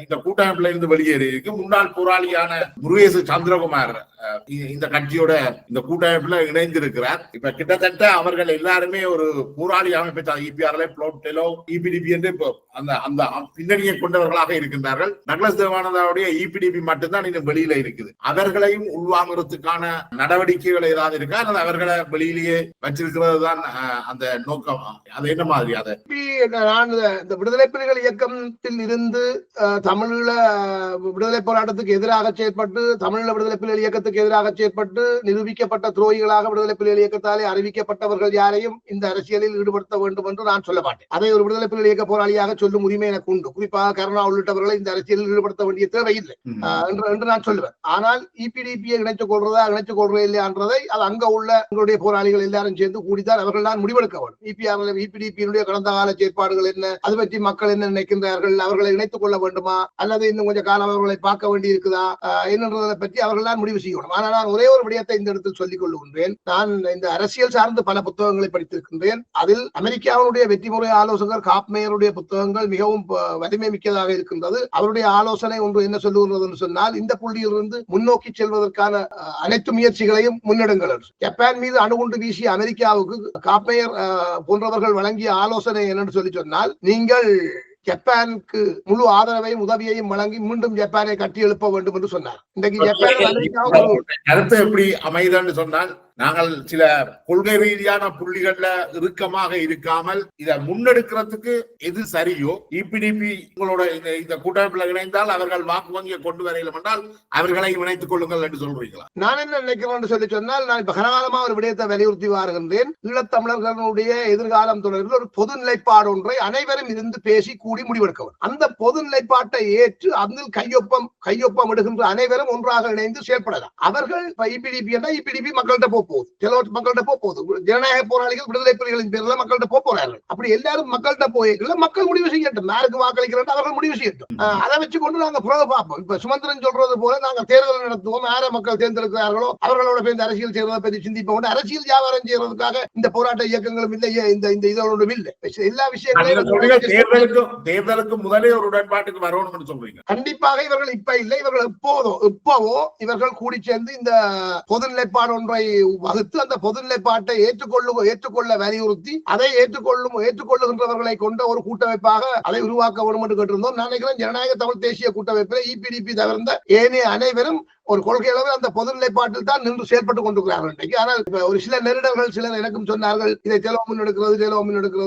Speaker 1: இந்த கூட்டமைப்புல இருந்து வெளியேறி இருக்கு. முன்னாள் போராளியான முருகேசு சந்திரகுமார் இந்த கட்சியோட இந்த கூட்டமைப்புல இணைந்திருக்கிறார். இப்ப கிட்டத்தட்ட அவர்கள் எல்லாருமே ஒரு போராளி அமைப்பை EPRL, புளோட்டெலோ, EPDP என்று அந்த பின்னணியை கொண்டவர்களாக இருக்கின்றார்கள். டக்ளஸ் தேவானந்தாவுடைய EPDP மட்டும்தான் இன்னும் வெளியில இருக்குது. அவர்களையும் உள்வாங்குறதுக்கான நடவடிக்கைகள் ஏதாவது இருக்கா அல்லது அவர்களை வெளியிலேயே வச்சிருக்கிறது தான் அந்த நோக்கம்? அது என்ன மாதிரி? அதை
Speaker 2: நான் இந்த விடுதலை புலிகள் இயக்கத்தில் இருந்து தமிழீழ விடுதலை போராட்டத்துக்கு எதிராக செயற்பட்டு தமிழீழ விடுதலை புலிகள் இயக்கத்துக்கு எதிராக செயற்பட்டு நிரூபிக்கப்பட்ட துரோகிகளாக விடுதலை புலிகள் இயக்கத்தாலே அறிவிக்கப்பட்டவர்கள் யாரையும் இந்த அரசியலில் ஈடுபடுத்த வேண்டும் என்று நான் சொல்ல மாட்டேன். அதை ஒரு விடுதலை புலிகள் இயக்க போராளியாக சொல்லும் உரிமை எனக்கு உண்டு. குறிப்பாக கருணா உள்ளிட்டவர்களை இந்த அரசியலில் ஈடுபடுத்த வேண்டிய தேவையில்லை என்று நான் சொல்லுவேன். ஆனால் EPDP-யை இணைத்துக் கொள்றதா இணைத்துக் கொள்றதா இல்லையான்றதை அது அங்க உள்ள எங்களுடைய போராளிகள் எல்லாரும் சேர்ந்து கூடித்தான் அவர்கள் தான் முடிவெடுக்க வேண்டும். EPDP-யினுடைய கடந்த கால செயற்பாடுகள் என்ன, அது பற்றி மக்கள் என்ன நினைக்கின்றார்கள், அவர்களை இணைத்துக் கொள்ள வேண்டுமா அல்லது இன்னும் கொஞ்சம் காலம் அவர்களை பார்க்க வேண்டி இருக்குதா என்னன்றதை பற்றி அவர்கள் தான் முடிவு செய்யணும். ஆனால் நான் ஒரே ஒரு விடயத்தை இந்த இடத்தில் சொல்லிக் கொள்ளுகின்றேன். நான் இந்த அரசியல் சார்ந்து பல புத்தகங்களை படித்திருக்கின்றேன். அதில் அமெரிக்காவுடைய வெற்றி முறை ஆலோசகர் காப்மேயருடைய புத்தகங்கள் மிகவும் வலிமை மிக்கதாக இருக்கின்றது. அவருடைய ஆலோசனை ஒன்று என்ன சொல்லுகிறது என்று சொன்னால், இந்த புள்ளியிலிருந்து முன்னோக்கி செல்வதற்கான அனைத்து முயற்சிகளையும் முன்னெடுங்கள். ஜப்பான் மீது அணுகுண்டு வீசிய அமெரிக்காவுக்கு காப்மேயர் போன்றவர்கள் வழங்கிய ஆலோசனை என்னன்னு சொல்லி சொன்னால், நீங்கள் ஜப்பானுக்கு முழு ஆதரவையும் உதவியையும் வழங்கி மீண்டும் ஜப்பானை கட்டி எழுப்ப வேண்டும் என்று சொன்னார். இன்றைக்கு ஜப்பான்
Speaker 1: கருத்து எப்படி அமைதுன்னு சொன்னால், நாங்கள் சில கொள்கை ரீதியான புள்ளிகள்ல இறுக்கமாக இருக்காமல் இதை முன்னெடுக்கிறதுக்கு எது சரியோ, EPDP உங்களோட இந்த கூட்டமைப்புல இணைந்தால் அவர்கள் வாக்கு வங்கியை கொண்டு வரையிலும் என்றால் அவர்களை இணைத்துக் கொள்ளுங்கள் என்று சொல்றீங்களா?
Speaker 2: நான் என்ன நினைக்கிறேன் சொல்லி சொன்னால், நான் இப்ப கனகாலமா ஒரு விடயத்தை வலியுறுத்தி வருகின்றேன். ஈழத்தமிழர்களுடைய எதிர்காலம் தொடர்பில் ஒரு பொது நிலைப்பாடு ஒன்றை அனைவரும் இருந்து பேசி கூடி முடிவெடுக்க. அந்த பொது நிலைப்பாட்டை ஏற்று அதில் கையொப்பம் எடுக்கின்ற அனைவரும் ஒன்றாக இணைந்து செயல்படலாம். அவர்கள் EPDP மக்கள்கிட்ட போகுது, மக்கள்கிட்ட போகுது. ஜனநாயக போராளிகள் விடுதலை புலிகளின் பேர்ல மக்கள்கிட்ட போறார்கள். அப்படி எல்லாரும் மக்கள்கிட்ட போயிருக்கல, மக்கள் முடிவு செய்யட்டும், யாருக்கு வாக்களிக்கிறோம் அவர்கள் முடிவு செய்யட்டும். அதை வச்சு கொண்டு நாங்க புறவை பார்ப்போம். இப்ப சுமந்திரன் சொல்றது போல நாங்க தேர்தல் நடத்துவோம், யார மக்கள் தேர்ந்தெடுக்கிறார்களோ அவர்களோட பேருந்து அரசியல் செய்வதை பற்றி சிந்திப்போம். அரசியல் வியாபாரம் செய்யறதுக்காக இந்த போராட்ட இயக்கங்களும் இல்லை, இந்த இதோடும் இல்லை. எல்லா விஷயங்களையும்
Speaker 1: தேர்தலுக்கு முதலே ஒரு உடன்பாட்டுக்கு வரணும் சொல்றீங்க.
Speaker 2: கண்டிப்பாக இவர்கள் இப்ப இல்லை, இவர்கள் எப்பவோ இவர்கள் கூடி சேர்ந்து இந்த பொது நிலைப்பாடு ஒன்றை வகுத்து அந்த பொது நிலைப்பாட்டை ஏற்றுக்கொள்ள வலியுறுத்தி அதை ஏற்றுக்கொள்ளுகின்றவர்களை கொண்ட ஒரு கூட்டமைப்பாக அதை உருவாக்க வேண்டும் என்று கேட்டிருந்தோம். நான் நினைக்கிறேன் ஜனநாயக தமிழ் தேசிய கூட்டமைப்பில் EPDP தவிர்த்த ஏனைய அனைவரும் ஒரு கொள்கை அளவில் அந்த பொது நிலைப்பாட்டில் தான் நின்று செயல்பட்டுக் கொண்டிருக்கிறார்கள். ஆனால் ஒரு சில நெருடர்கள் சிலர் எனக்கும் சொன்னார்கள், இதை தெலோ முன்னெடுக்கிறது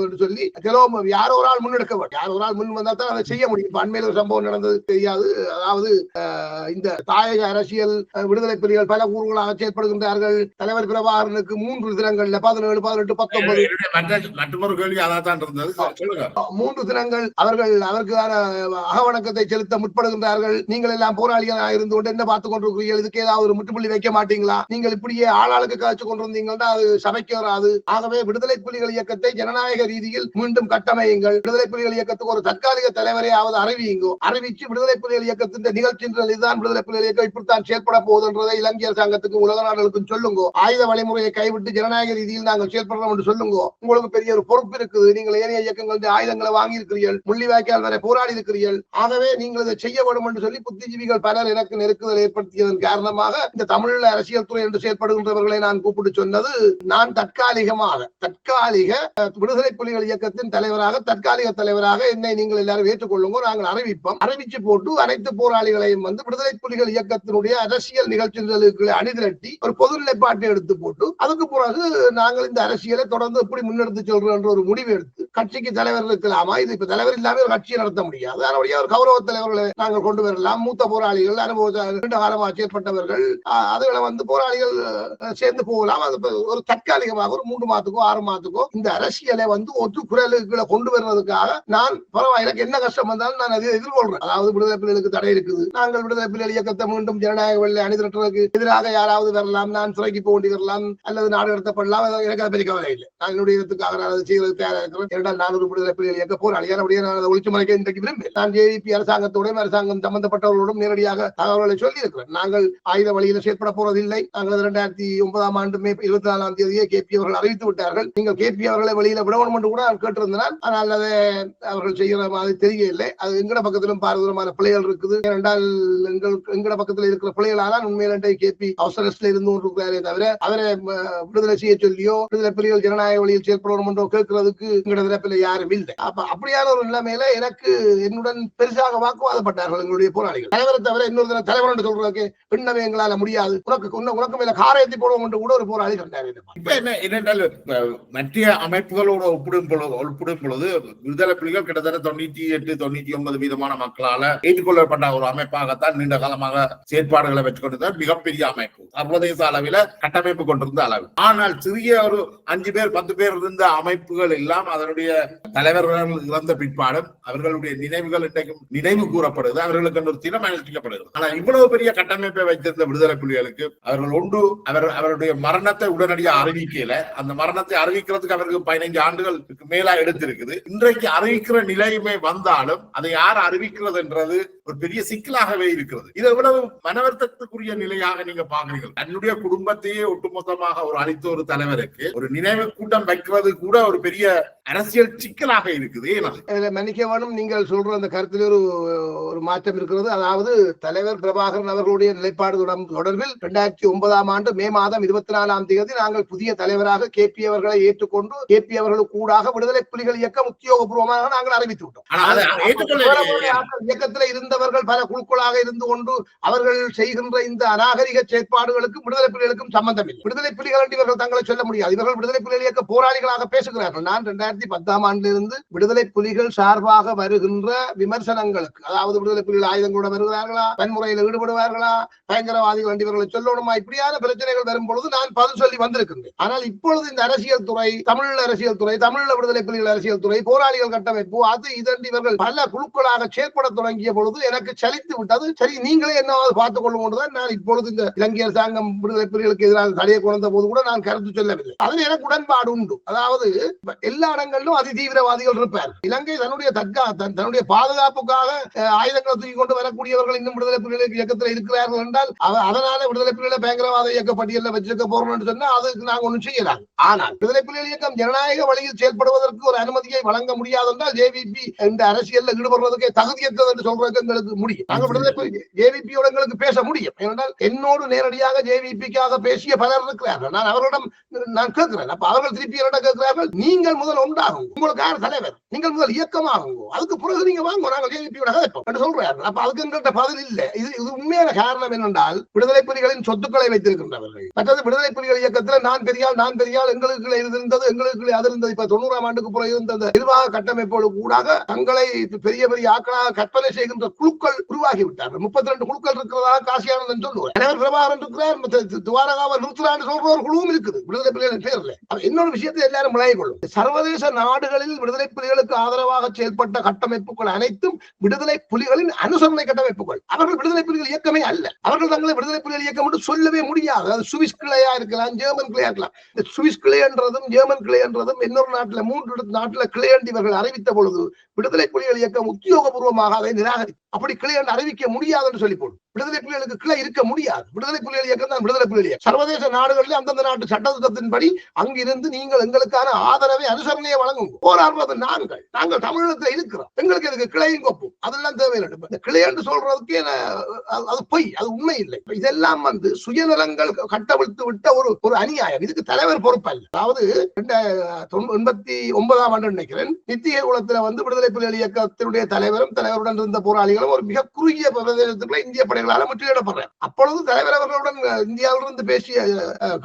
Speaker 2: என்று சொல்லி. தெலோ யாரோ ஒரு ஆள் முன்னெடுக்க வேண்டும், யாரோ ஒரு ஆள் முன் வந்தால் தான் அதை செய்ய முடியும். அண்மையில் ஒரு சம்பவம் நடந்தது தெரியாது. அதாவது இந்த தாயக அரசியல் விடுதலை புலிகள் பல கூறுகளாக செயல்படுகின்றார்கள். தலைவர் பிரபாகரனுக்கு 3 தினங்கள்ல 17, 18, 19
Speaker 1: மற்றொரு கேள்வி அதான் இருந்தது.
Speaker 2: 3 தினங்கள் அவருக்கான அகவணக்கத்தை செலுத்த முற்படுகின்றார்கள். நீங்கள் எல்லாம் போராளிகளாக இருந்து கொண்டு என்ன பார்த்துக் கொண்டு இதுக்கு ஏதாவது ஒரு முற்றுப்புள்ளி வைக்க மாட்டீங்களா? நீங்கள் இப்படியே ஆளாளுக்கு காய்ச்சி கொண்டிருந்தீங்கன்னா அது சபைக்கு வராது. ஆகவே விடுதலை புலிகள் இயக்கத்தை ஜனநாயக ரீதியில் மீண்டும் கட்டமையுங்கள். விடுதலை புலிகள் இயக்கத்துக்கு ஒரு தற்காலிக தலைவரையாவது அறிவிச்சு விடுதலை புலிகள் இயக்கத்தின் நிகழ்ச்சிகள் இதுதான், விடுதலை புலிகள் இயக்கம் இப்படித்தான் செயல்பட போகுதுன்றதை இலங்கை அரசாங்கத்துக்கும் உலக நாடுகளுக்கும் சொல்லுங்க. ஆயுத வழிமுறையை கைவிட்டு ஜனநாயக ரீதியில் நாங்கள் செயல்படுறோம் என்று சொல்லுங்க. உங்களுக்கு பெரிய ஒரு பொறுப்பு இருக்குது. நீங்கள் ஏனைய இயக்கங்கள் ஆயுதங்களை வாங்கி இருக்கிறீர்கள், முள்ளிவாய்க்கால் வரை போராடி இருக்கிறீர்கள். ஆகவே நீங்கள் இதை செய்ய வேண்டும் என்று சொல்லி புத்திஜீவிகள் பலர் எனக்கு நெருக்குதல் ஏற்படுத்தி பயன்படுத்தியதன் காரணமாக இந்த தமிழ் அரசியல் துறை என்று செயல்படுகின்றவர்களை நான் கூப்பிட்டு சொன்னது, நான் தற்காலிக விடுதலை புலிகள் இயக்கத்தின் தலைவராக, தற்காலிக தலைவராக என்னை நீங்கள் எல்லாரும் ஏற்றுக்கொள்ளுங்க, நாங்கள் அறிவிச்சு போட்டு அனைத்து போராளிகளையும் விடுதலை புலிகள் இயக்கத்தினுடைய அரசியல் நிகழ்ச்சிகளுக்கு அணிதிரட்டி ஒரு பொது நிலைப்பாட்டை எடுத்து போட்டு அதுக்கு பிறகு நாங்கள் இந்த அரசியலை தொடர்ந்து எப்படி முன்னெடுத்து செல்றோம் என்ற ஒரு முடிவு எடுத்து, கட்சிக்கு தலைவர் இருக்கலாமா, இது இப்ப தலைவர் இல்லாம ஒரு கட்சியை நடத்த முடியாது, அதனுடைய ஒரு கௌரவ தலைவர்களை நாங்கள் கொண்டு வரலாம், மூத்த போராளிகள், நீண்ட காலமாக செயற்பட்டவர்கள், அதுகளை போராளிகள் சேர்ந்து போகலாம். அது ஒரு தற்காலிகமாக ஒரு 3 மாதத்துக்கோ 6 மாதத்துக்கோ இந்த அரசியலை ஒற்று குரலுக்குள்ள கொண்டு வருவதற்காக நான் பரவாயில்ல, எனக்கு என்ன கஷ்டம் வந்தாலும் நான் அதை எதிர்கொள்றேன். அதாவது விடுதலை புலிகளுக்கு தடை இருக்குது, நாங்கள் விடுதலை புலிகள் இயக்கத்தை மீண்டும் ஜனநாயக வழியில் அணிதிரட்டுவதற்கு எதிராக யாராவது வரலாம், நான் சிறைக்கு போக வேண்டி வரலாம் அல்லது நாடு கடத்தப்படலாம், எனக்கு அதை பற்றி கவலை இல்லை. நான் என்னுடைய இடத்துக்காக நான் அதை செய்வது தயாராக இருக்கிறேன். இரண்டால் நான் ஒரு விடுதலை புலிகள் இயக்க போராளி, நான் அதை ஒழிச்சு மறைக்க இன்றைக்கு விரும்புகிறேன். நான் ஜேவிபி அரசாங்கத்தோடும் அரசாங்கம் சம்பந்தப்பட்டவர்களோடும் நேரடியாக தகவல்களை சொல்லி இருக்கிறேன். நாங்கள் ஆயுத வழியில் செயற்பட போறதில்லை. நாங்கள் 2009ஆம் ஆண்டு மே 24ஆம் தேதியே கேபி அவர்கள் அறிவித்து விட்டார்கள். நீங்கள் கேபி அவர்களை வெளியில விடணும் என்று கூட நான் கேட்டிருந்தேன். ஆனால் அதை அவர்கள் செய்கிற மாதிரி தெரியவில்லை. அது எங்கட பக்கத்திலும் பாரதூரமான பிள்ளைகள் இருக்குது. ஏனென்றால் எங்கட பக்கத்தில் இருக்கிற பிள்ளைகளால் உண்மையிலே கேபி அவசரத்தில் இருந்து கொண்டிருக்கிறாரே தவிர அவரை விடுதலை செய்ய சொல்லியோ விடுதலை புலிகள் ஜனநாயக வழியில் செயற்படணும் என்றோ கேட்கிறதுக்கு எங்கட தரப்பில் யாரும் இல்லை. அப்படியான ஒரு நிலைமையில எனக்கு என்னுடன் பெருசாக வாக்குவாதப்பட்டார்கள் எங்களுடைய போராளிகள். தலைவரை தவிர இன்னொரு தலைவர் என்று சொல்றதுக்கு பின்னமே எங்களால முடியாது, உனக்கு மேல காரையத்தி போடுவோம் என்று கூட ஒரு போராளி கண்டார்.
Speaker 1: என்னென்றால் மத்திய அமைப்புகளோடு ஒப்பிடும் பொழுது விடுதலை புலிகள் கிட்டத்தட்ட 98-99% மக்களால ஏற்றுக்கொள்ளப்பட்ட ஒரு அமைப்பாகத்தான் நீண்ட காலமாக செயற்பாடுகளை பெற்றுக் கொண்டிருந்த மிகப்பெரிய அமைப்பு, சர்வதேச அளவில் கட்டமைப்பு கொண்டிருந்த அளவு. ஆனால் சிறிய ஒரு 5 பேர் 10 பேர் இருந்த அமைப்புகள் எல்லாம் அதனுடைய தலைவர்கள் இறந்த பிற்பாடும் அவர்களுடைய நினைவுகள் இன்றைக்கும் நினைவு கூறப்படுகிறது, அவர்களுக்கு ஒரு தினம் அனுஷ்டிக்கப்படுகிறது. ஆனால் இவ்வளவு பெரிய கட்டமைப்பை வைத்திருந்த விடுதலை புலிகளுக்கு அவர்கள் அவருடைய மரணத்தை உடனடியாக அறிவிக்கல. அந்த மரணத்தை அறிவிக்கிறதுக்கு அவருக்கு 15 ஆண்டுகளுக்கு மேலா எடுத்திருக்குது. இன்றைக்கு அறிவிக்கிற நிலைமை வந்தாலும் அதை யார் அறிவிக்கிறது என்றது ஒரு பெரிய சிக்கலாகவே இருக்கிறது. இது எவ்வளவு மனவர்த்தத்துக்குரிய நிலையாக நீங்க பாக்குறீங்க. தன்னுடைய குடும்பத்தையே ஒட்டுமொத்தமாக ஒரு அளித்த ஒரு தலைவருக்கு ஒரு நினைவு கூட்டம் வைக்கிறது கூட ஒரு பெரிய அரசியல் சிக்கலாக இருக்குது.
Speaker 2: மன்னிக்க வேணும், நீங்கள் சொல்ற அந்த கருத்தில் ஒரு மாற்றம் இருக்கிறது. அதாவது தலைவர் பிரபாகரன் அவர்களுடைய நிலைப்பாடு தொடர்பில் 2009ஆம் ஆண்டு மே மாதம் 24ஆம் தேதி நாங்கள் புதிய தலைவராக கேபி அவர்களை ஏற்றுக்கொண்டு கேபி அவர்களுக்கு கூடாக விடுதலை புலிகள் இயக்கம் உத்தியோகபூர்வமாக நாங்கள் அறிவித்து விட்டோம். இயக்கத்தில் இருந்தவர்கள் பல குழுக்களாக இருந்து கொண்டு அவர்கள் செய்கின்ற இந்த அநாகரிக செயற்பாடுகளுக்கும் விடுதலை புலிகளுக்கும் சம்பந்தம் இல்லை. விடுதலை புலிகள் என்று இவர்கள் தங்களை சொல்ல முடியாது. இவர்கள் விடுதலை புலிகள் இயக்க போராளிகளாக பேசுகிறார்கள். நான் 2010ஆம் ஆண்டிலிருந்து விடுதலை புலிகள் சார்பாக வருகின்ற விமர்சனங்களுக்கு, அதாவது விடுதலை புலிகள் ஆயுதங்களோட வருகிறார்களா, வன்முறையில் ஈடுபடுவார்களா, பயங்கரவாதிகள் என்று இவர்களை சொல்லணுமா, இப்படியான பிரச்சனைகள் வரும் பொழுது நான் பதில் சொல்லி வந்திருக்கின்றேன். ஆனால் இப்பொழுது இந்த அரசியல் துறை, தமிழ் அரசியல் துறை, தமிழ் விடுதலை புலிகள் அரசியல் துறை, போராளிகள் கட்டமைப்பு, அது இதன்று இவர்கள் பல குழுக்களாக செயற்பட தொடங்கிய பொழுது எனக்கு சலித்து விட்டது. சரி, நீங்களே என்னவாவது பார்த்துக் கொள்ளும் நான் இப்பொழுது இந்த இலங்கை அரசாங்கம் விடுதலை புலிகளுக்கு எதிராக தடையை கொண்ட போது கூட நான் கருத்து சொல்லவில்லை. அதில் எனக்கு உடன்பாடு உண்டு. அதாவது எல்லா இடங்களிலும் அதி தீவிரவாதிகள் இருப்பார். இலங்கை தன்னுடைய பாதுகாப்புக்காக ஆயுதங்களை தூக்கி கொண்டு வரக்கூடியவர்கள் இன்னும் விடுதலை புலிகள் இயக்கத்தில் இருக்கிறார்கள் என்றால் அதனால விடுதலை புலிகளை பயங்கரவாத இயக்க பட்டியலில் வச்சிருக்க போறோம்னு சொன்னா அதுக்கு நாங்க ஒன்றும் செய்யலாம். ஆனால் விடுதலை புலிகள் இயக்கம் ஜனநாயக வழியில் செயல்படுவதற்கு ஒரு அனுமதியை வழங்க முடியாது என்றால் ஜேவிபி இந்த அரசியல் ஈடுபடுவதற்கு தகுதியற்றது என்று சொல்றதுக்கு எங்களுக்கு முடியும். நாங்கள் விடுதலை ஜேவிபியோட எங்களுக்கு பேச முடியும். ஏனென்றால் என்னோடு நேரடியாக ஜேவிபிக்காக பேசிய பலர் இருக்கிறார்கள். நான் அவர்களிடம் நான் கேட்கிறேன். அப்ப அவர்கள் திருப்பி என்னிடம் கேட்கிறார்கள், நீங்கள் முதல் ஒன்றாகும், உங்களுக்கு யார் தலைவர், நீங்கள் முதல் இயக்கமாகும், அதுக்கு பிறகு நீங்க வாங்க, நாங்கள் ஜேவிபியோட கதைப்போம் என்று சொல்றார்கள். அப்ப அதுக்கு எங்கள்கிட்ட பதில் இல்லை. இது உண்மையான காரணம் என்னென்றால் விடுதலை புலிகளின் சொத்துக்களை வைத்திருக்கின்றவர்கள். மற்றது விடுதலை புலிகள் இயக்கத்தில் நான் பெரியால் எங்களுக்கு இருந்தது, எங்களுக்கு அது இருந்தது. இப்ப 90ஆம் ஆண்டுக்கு பிறகு இருந்த நிர்வாக கட்டமைப்போடு கூடாக தங்களை பெரிய பெரிய ஆக்களாக கற்பனை செய்கின்ற குழுக்கள் உருவாகிவிட்டார்கள். 32 குழுக்கள் இருக்கிறதாக காசியானந்தன் சொல்லுவார். தலைவர் பிரபாகரன் இருக்கிறார், துவாரகாவை நிறுத்துறான்னு சொல்ற ஒரு குழுவும் இருக்குது விடுதலை புலிகளின் பேர்ல. இன்னொரு விஷயத்தை எல்லாரும் விளங்கிக் கொள்ளும். சர்வதேச நாடுகளில் விடுதலை புலிகளுக்கு ஆதரவாக செயல்பட்ட கட்டமைப்புகள் அனைத்தும் விடுதலை புலிகளின் அனுசரணை கட்டமைப்புகள். அவர்கள் விடுதலை புலிகள் இயக்கமே அல்ல. அவர்கள் தங்களை விடுதலை புலிகள் இயக்கம் என்று சொல்லவே முடியாது. அது சுவிஸ் கிளையா இருக்கலாம், ஜெர்மன் கிளையா இருக்கலாம். சுவிஸ் கிளை என்றதும் ஜெர்மன் கிளை என்றதும் இன்னொரு நாட்டில் 3 நாட்டில் கிளை என்று இவர்கள் அறிவித்த பொழுது விடுதலை புலிகள் இயக்கம் உத்தியோகபூர்வமாக அதை நிராகரித்து அப்படி கிளை என்று அறிவிக்க முடியாது என்று சொல்லி போடும். விடுதலை புலிகளுக்கு கிளை இருக்க முடியாது. விடுதலை புலிகள் இயக்கம் தான் விடுதலை புலிகள் இயக்கம். சர்வதேச நாடுகளில் அந்தந்த நாட்டு சட்டத்திட்டத்தின்படி அங்கிருந்து நீங்கள் எங்களுக்கான ஆதரவை அனுசரணையை வழங்கும். போராடுறது நாங்கள் தமிழகத்தில் இருக்கிறோம். எங்களுக்கு இதுக்கு கிளையும் கொப்பும் அதெல்லாம் தேவையில்லை. இந்த கிளை என்று சொல்றதுக்கு அது பொய், அது உண்மை இல்லை. இதெல்லாம் சுயநலங்கள் கட்டவிழ்த்து விட்ட ஒரு அநியாயம். இதுக்கு தலைவர் பொறுப்பல்ல. அதாவது 1989ஆம் ஆண்டு நினைக்கிறேன் நித்திய குளத்துல விடுதலை புலிகள் இயக்கத்தினுடைய தலைவருடன் இருந்த போராளிகளும் ஒரு மிக குறுகிய பிரதேசத்துக்குள்ள இந்திய படைகளால் முற்றுகையிடப்படுறார். அப்பொழுது தலைவர் அவர்களுடன் இந்தியாவிலிருந்து பேசிய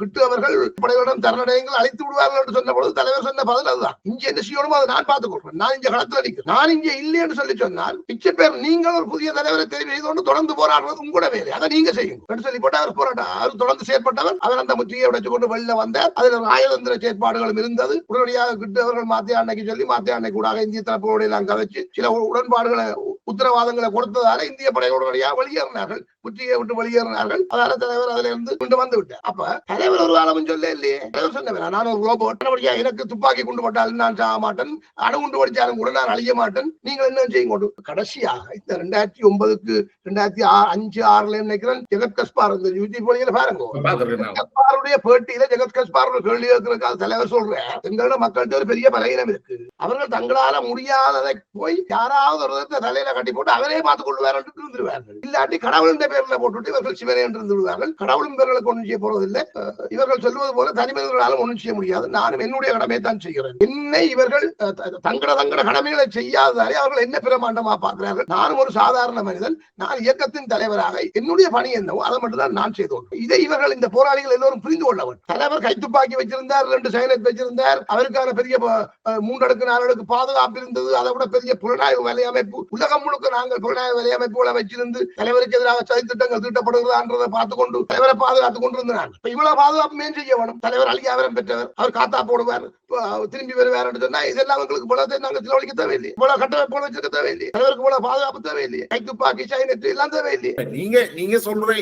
Speaker 2: கிட்டு அவர்கள் படைகளுடன் தரணடையங்கள் அழைத்து விடுவார்கள் என்று சொன்ன பொழுது தலைவர் சொன்ன பதில் அதுதான். இங்கே என்ன செய்யணுமோ அதை நான் பார்த்துக் கொள்றேன். நான் இங்க களத்தில் அடிக்கிறேன். நான் இங்கே இல்லை என்று சொல்லி சொன்னால் பிச்சை பேர் நீங்கள் ஒரு புதிய தலைவரை தெரிவு செய்து கொண்டு தொடர்ந்து போராடுறது உங்களோட வேலை. அதை நீங்க செய்யும் சொல்லி போட்டு அவர் போராட்டம் அவர் தொடர்ந்து செயற்பட்டவர். அவர் அந்த முற்றுகையை உடைச்சு கொண்டு வெளில வந்தார். அதில் ராஜதந்திர செயற்பாடுகளும் இருந்தது. உடனடியாக கிட்டு அவர்கள் மாத்திய அன்னைக்கு சொல்லி மாத்திய அன்னைக்கு கூட இந்திய தரப்போடு எல்லாம் கதைச்சு சில உடன்பாடுகளை உத்தரவாதங்களை கொடுத்ததால இந்திய படைகள் உடனடியாக வெளியேறினார்கள். முற்றுகையை விட்டு வெளியேறினார்கள். அதனால தலைவர் அதுல இருந்து கொண்டு வந்து விட்டார். அப்ப தலைவர் ஒரு காலமும் சொல்ல இல்லையே. தலைவர் சொன்ன நான் ஒரு ரோபோட், எனக்கு துப்பாக்கி கொண்டு போட்டாலும் நான் சாக மாட்டேன், அணுகுண்டு படிச்சாலும் கூட நான் அழிய மாட்டேன், நீங்கள் என்ன செய்யும் கொண்டு. கடைசியாக இந்த 2009க்கு 2005-6 நினைக்கிறேன் ஜெகத் கஸ்பார் யூடியூப் வழியில பாருங்க கஸ்பாருடைய பேட்டியில ஜெகத் கஸ்பார் கேள்வி கேட்கிறதுக்காக தலைவர் சொல்றேன் எங்களோட மக்கள்கிட்ட ஒரு பெரிய பலகீனம் இருக்கு. அவர்கள் தங்களால முடியாததை போய் யாராவது ஒரு தலையில கட்டி போட்டு அவரே பார்த்துக் கொள்வார் என்று இருந்துருவார்கள். இல்லாட்டி கடவுளின் பேர்ல போட்டுட்டு இவர்கள் சிவனே என்று இருந்துருவார்கள். கடவுளின் பேர்களுக்கு ஒன்றும் செய்ய போறதில்லை. இவர்கள் சொல்வது போல தனிமனிதர்களாலும் ஒன்றும் செய்ய முடியாது. நானும் என்னுடைய கடமையை தான் செய்கிறேன். என்னை இவர்கள் தங்கட கடமைகளை செய்யாததாலே அவர்கள் என்ன பிரமாண்டமா பார்க்கிறார்கள். நானும் ஒரு சாதாரண மனிதன். நான் இயக்கத்தின் தலைவராக என்னுடைய பணி என்னவோ அதை மட்டும் தான் நான் செய்தோம். இதை இவர்கள் இந்த போராளிகள் எல்லோரும் புரிந்து கொள்ளவர். தலைவர் கைத்துப்பாக்கி வச்சிருந்தார், 2 சைலட் வச்சிருந்தார். அவருக்கான பெரிய 3 அடுக்கு 4 அடுக்கு பாதுகாப்பு இருந்தது. அதை விட பெரிய புலனாய்வு வலையமைப்பு உலகம் முழுக்க நாங்கள் புலனாய்வு வலையமைப்புகளை வச்சிருந்து தலைவருக்கு எதிராக சதித்திட்டங்கள் தீட்டப்படுகிறதா பார்த்துக் கொண்டு தலைவரை பாதுகாத்துக் கொண்டிருந்தாங்க. இவ்வளவு பாதுகாப்பு மேன் செய்ய வேணும். தலைவர் அழியாவரம் பெற்றவர், அவர் காத்தா போடுவார், திரும்பி வருவார் என்று சொன்னா இதெல்லாம் எங்களுக்கு போல நாங்கள் செலவழிக்க தேவையில்லை. இவ்வளவு கட்டமைப்பு வச்சிருக்க தேவையில்லை. தலைவருக்கு இவ்வளவு பாதுகாப்பு தேவையில்லை. கைத்துப்பாக்கி சைனத்து எல்லாம் தேவையில்லை.
Speaker 1: நீங்க சொல்ற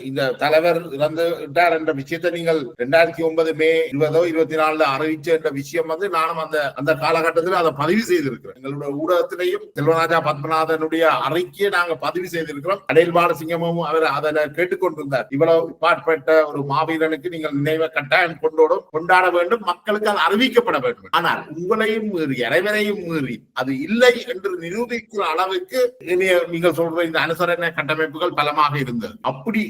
Speaker 1: இந்த தலைவர் இறந்து விட்டார் என்ற விஷயத்தை நீங்கள் 2009 மே 20-24 அறிவிச்ச என்ற விஷயம் நானும் அந்த காலகட்டத்தில் அதை பதிவு செய்திருக்கிறேன். எங்களுடைய ஊடகத்திலையும் செல்வராஜா பத்மநாதனுடைய அறிக்கையை நாங்க பதிவு செய்திருக்கிறோம். அடையல் பாலசிங்கமும் அவர் அதை கேட்டுக்கொண்டிருந்தார். இவ்வளவு பாட்பட்ட ஒரு மாவீரனுக்கு நீங்கள் நினைவை கட்டாயம் கொண்டாட வேண்டும், மக்களுக்கு அது அறிவிக்கப்பட வேண்டும். ஆனால் உங்களையும் மீறி அனைவரையும் மீறி அது இல்லை என்று நிரூபிக்கிற அளவுக்கு நீங்கள் சொல்ற இந்த அனுசரணை கட்டமைப்புகள் பலமாக இருந்தது. அப்படி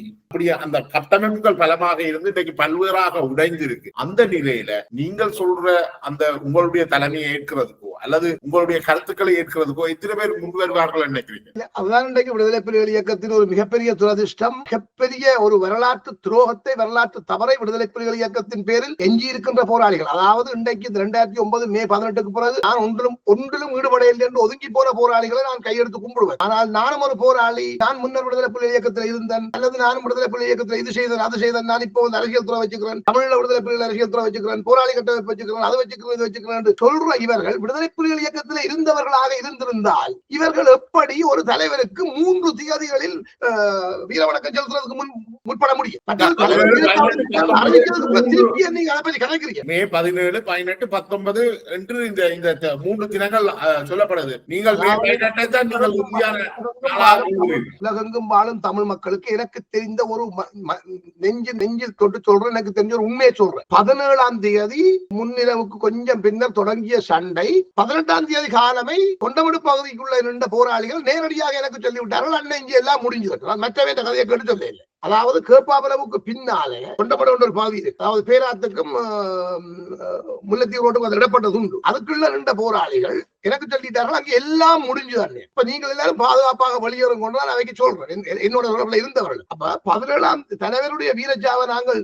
Speaker 1: அந்த கட்டமைப்புகள் பலமாக இருந்து இன்றைக்கு பல்வேறாக உடைந்திருக்கு. அந்த நிலையில நீங்கள் சொல்ற அந்த உங்களுடைய தலைமையை ஏற்கிறதுக்கோ அல்லது உங்களுடைய கருத்துக்களை ஏற்கிறதுக்கோ எத்தனை பேர் முன் வருவார்கள் நினைக்கிறீங்க?
Speaker 2: அதுதான் இன்றைக்கு விடுதலை புலிகள் இயக்கத்தின் ஒரு மிகப்பெரிய துரதிர்ஷ்டம். மிகப்பெரிய ஒரு வரலாற்று துரோகத்தை, வரலாற்று தவறை விடுதலை புலிகள் இயக்கத்தின் பேரில் எஞ்சி இருக்கின்ற போராளிகள், அதாவது இன்றைக்கு 2009 மே 18க்கு பிறகு நான் ஒன்றிலும் ஈடுபடையில் என்று ஒதுங்கி போன போராளிகளை நான் கையெடுத்து கும்பிடுவேன். ஆனால் நானும் ஒரு போராளி, நான் முன்னர் விடுதலை புலிகள் இயக்கத்தில் இருந்தேன் அல்லது நானும் விடுதலை புலிகள் இயக்கத்தில் இது செய்தேன் அது செய்தேன், நான் இப்போ அரசியல் துறை வச்சுக்கிறேன், தமிழ்ல விடுதலை புலிகள் அரசியல் துறை வச்சுக்கிறேன், போராளி கட்டமைப்பு வச்சுக்கிறேன், அதை வச்சுக்கிறேன் இது வச்சுக்கிறேன் என்று சொல்ற இவர்கள் விடுதலை புலிகள் இயக்கத்தில் இருந்தவர்களாக இருந்திருந்தால் இவர்கள் எப்படி ஒரு தலைவருக்கு 3 திகதிகளில் வீரவணக்கம் செலுத்துறதுக்கு முற்பட முடியும்?
Speaker 1: மே 17, 18, 19 என்று இந்த 3 தினங்கள் சொல்லப்படுது. நீங்கள்
Speaker 2: உலகெங்கும் வாழும் தமிழ் மக்களுக்கு எனக்கு தெரிந்த ஒரு நெஞ்சில் தொட்டு சொல்றேன், எனக்கு தெரிஞ்ச ஒரு உண்மையை சொல்றேன். 17ஆம் தேதி முன்னிரவுக்கு கொஞ்சம் பின்னர் தொடங்கிய சண்டை 18ஆம் தேதி காலமே கொண்டமடு பகுதிக்குள்ள நின்ற போராளிகள் நேரடியாக எனக்கு சொல்லிவிட்டார்கள், அண்ணன் இங்கே எல்லாம் முடிஞ்சது. மற்றவே கதையை கேட்டு சொல்ல இல்லை. அதாவது கேப்பாபலவுக்கு பின்னாலே கொண்டமடு ஒரு பகுதி இருக்கு, அதாவது பேராத்துக்கும் முல்லைத்தீவு ரோட்டுக்கும் அது இடப்பட்டது உண்டு. அதுக்குள்ள நின்ற போராளிகள் எனக்கு சொல்லிட்டார்கள் அங்கே எல்லாம் முடிஞ்சுதான். இப்ப நீங்கள் எல்லாரும் பாதுகாப்பாக வெளியேறும் கொண்டு நான் அவைக்கு சொல்றேன், என்னோட தொடர்புல இருந்தவர்கள். அப்ப 17ஆம் தலைவருடைய வீரச்சாவை நாங்கள்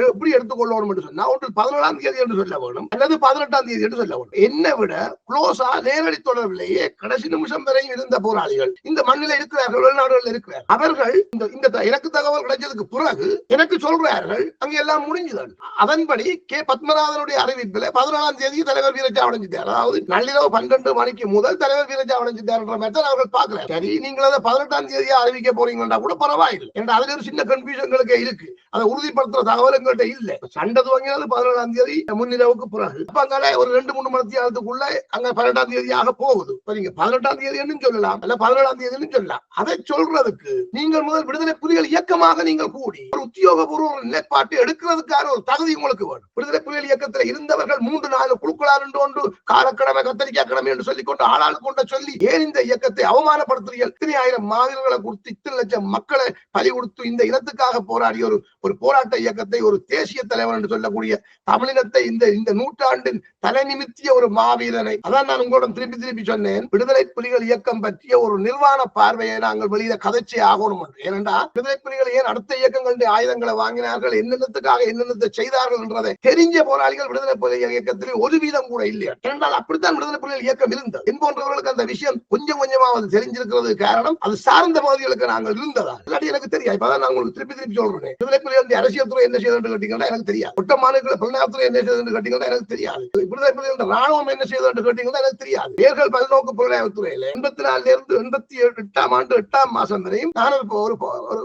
Speaker 2: எப்படி எடுத்துக்கொள்ளணும் என்று சொன்னா ஒன்று 17ஆம் தேதி என்று சொல்ல வேணும் அல்லது 18ஆம் தேதி என்று சொல்ல வேணும். என்னை விட குளோஸா நேரடி தொடர்பிலேயே கடைசி நிமிஷம் வரையும் இருந்த போராளிகள் இந்த மண்ணில இருக்கிறார்கள், வெளிநாடுகளில் இருக்கிறார். அவர்கள் இந்த எனக்கு தகவல் கிடைச்சதுக்கு பிறகு எனக்கு சொல்றார்கள் அங்க எல்லாம் முடிஞ்சுதான். அதன்படி கே. பத்மநாதனுடைய அறிவிப்பில் 14ஆம் தேதி தலைவர் வீரச்சாவை அடைஞ்சிட்டார். அதாவது நள்ளிரவு 12 12 மணிக்கு முதல் தலைவர் வீரஜா அடைஞ்சிட்டார்ன்ற மாதிரி அவர்கள் பார்க்கல. சரி, நீங்கள் அதை 18ஆம் தேதியா அறிவிக்க போறீங்கன்னா கூட பரவாயில்லை. ஏன்னா அதுல ஒரு சின்ன கன்ஃபியூஷன்களுக்கு இருக்கு. அதை உறுதிப்படுத்துற தகவல் எங்கள்கிட்ட இல்ல. சண்டை துவங்கினது 17ஆம் தேதி முன்னிரவுக்கு பிறகு. அப்ப அங்கே ஒரு 2-3 மணி நேரத்துக்குள்ள அங்க 12ஆம் தேதியாக போகுது. நீங்க 18ஆம் தேதி சொல்லலாம், அல்ல 17ஆம் தேதி சொல்லலாம். அதை சொல்றதுக்கு நீங்கள் முதல் விடுதலை புலிகள் இயக்கமாக நீங்கள் கூடி ஒரு உத்தியோகபூர்வ நிலைப்பாட்டை எடுக்கிறதுக்கான ஒரு தகுதி உங்களுக்கு வேணும். விடுதலை புலிகள் இயக்கத்தில் இருந்தவர்கள் 3-4 குழுக்களார் என்று காலக்கிழமை கத்தரிக்கா கிழமை என்று சொல்லிக் கொண்டு ஆளாளு கொண்ட சொல்லி ஏன் இந்த இயக்கத்தை அவமானப்படுத்துறீர்கள்? இத்தனை ஆயிரம் மாவீரர்களை கொடுத்து இத்தனை லட்சம் மக்களை பலி கொடுத்து இந்த இனத்துக்காக போராடிய ஒரு போராட்ட இயக்கத்தை, ஒரு தேசிய தலைவர் என்று சொல்லக்கூடிய தமிழினத்தை இந்த நூற்றாண்டின் தலை நிமித்திய ஒரு மாவீரனை, அதான் நான் உங்களிடம் திருப்பி சொன்னேன், விடுதலை புலிகள் இயக்கம் பற்றிய ஒரு நிர்வாண பார்வையை நாங்கள் வெளியில கதைச்சே ஆகணும் என்று. ஏனென்றால் விடுதலை புலிகள் ஏன் அடுத்த இயக்கங்களுடைய ஆயுதங்களை வாங்கினார்கள், என்னென்னத்துக்காக என்னென்னத்தை செய்தார்கள் என்றதை தெரிஞ்ச போராளிகள் விடுதலை புலிகள் இயக்கத்தில் ஒரு வீதம் கூட இல்லையா. ஏனென்றால் அப்படித்தான் விடுதலை புலிகள் இயக்கம் இருந்தது என்போன்றவர்களுக்கு அந்த விஷயம் கொஞ்சம் கொஞ்சமாவது தெரிஞ்சிருக்கிறது. காரணம் அது சார்ந்த பகுதிகளுக்கு நாங்கள் இருந்ததா இல்லாட்டி எனக்கு தெரியாது. இப்பதான் நான் உங்களுக்கு திருப்பி சொல்றேன், விடுதலை புலிகள் அரசியல் துறை என்ன செய்தது கேட்டீங்கன்னா எனக்கு தெரியாது. ஒட்டமானுக்கு புலனாய்வுத்துறை என்ன செய்தது கேட்டீங்கன்னா எனக்கு தெரியாது. விடுதலை புலிகள் ராணுவம் என்ன செய்தது கேட்டீங்கன்னா எனக்கு தெரியாது. பேர்கள் பல்நோக்கு புலனாய்வுத்துறையில 84 இருந்து 88ஆம் ஆண்டு 8ஆம் மாசம் வரையும் நான்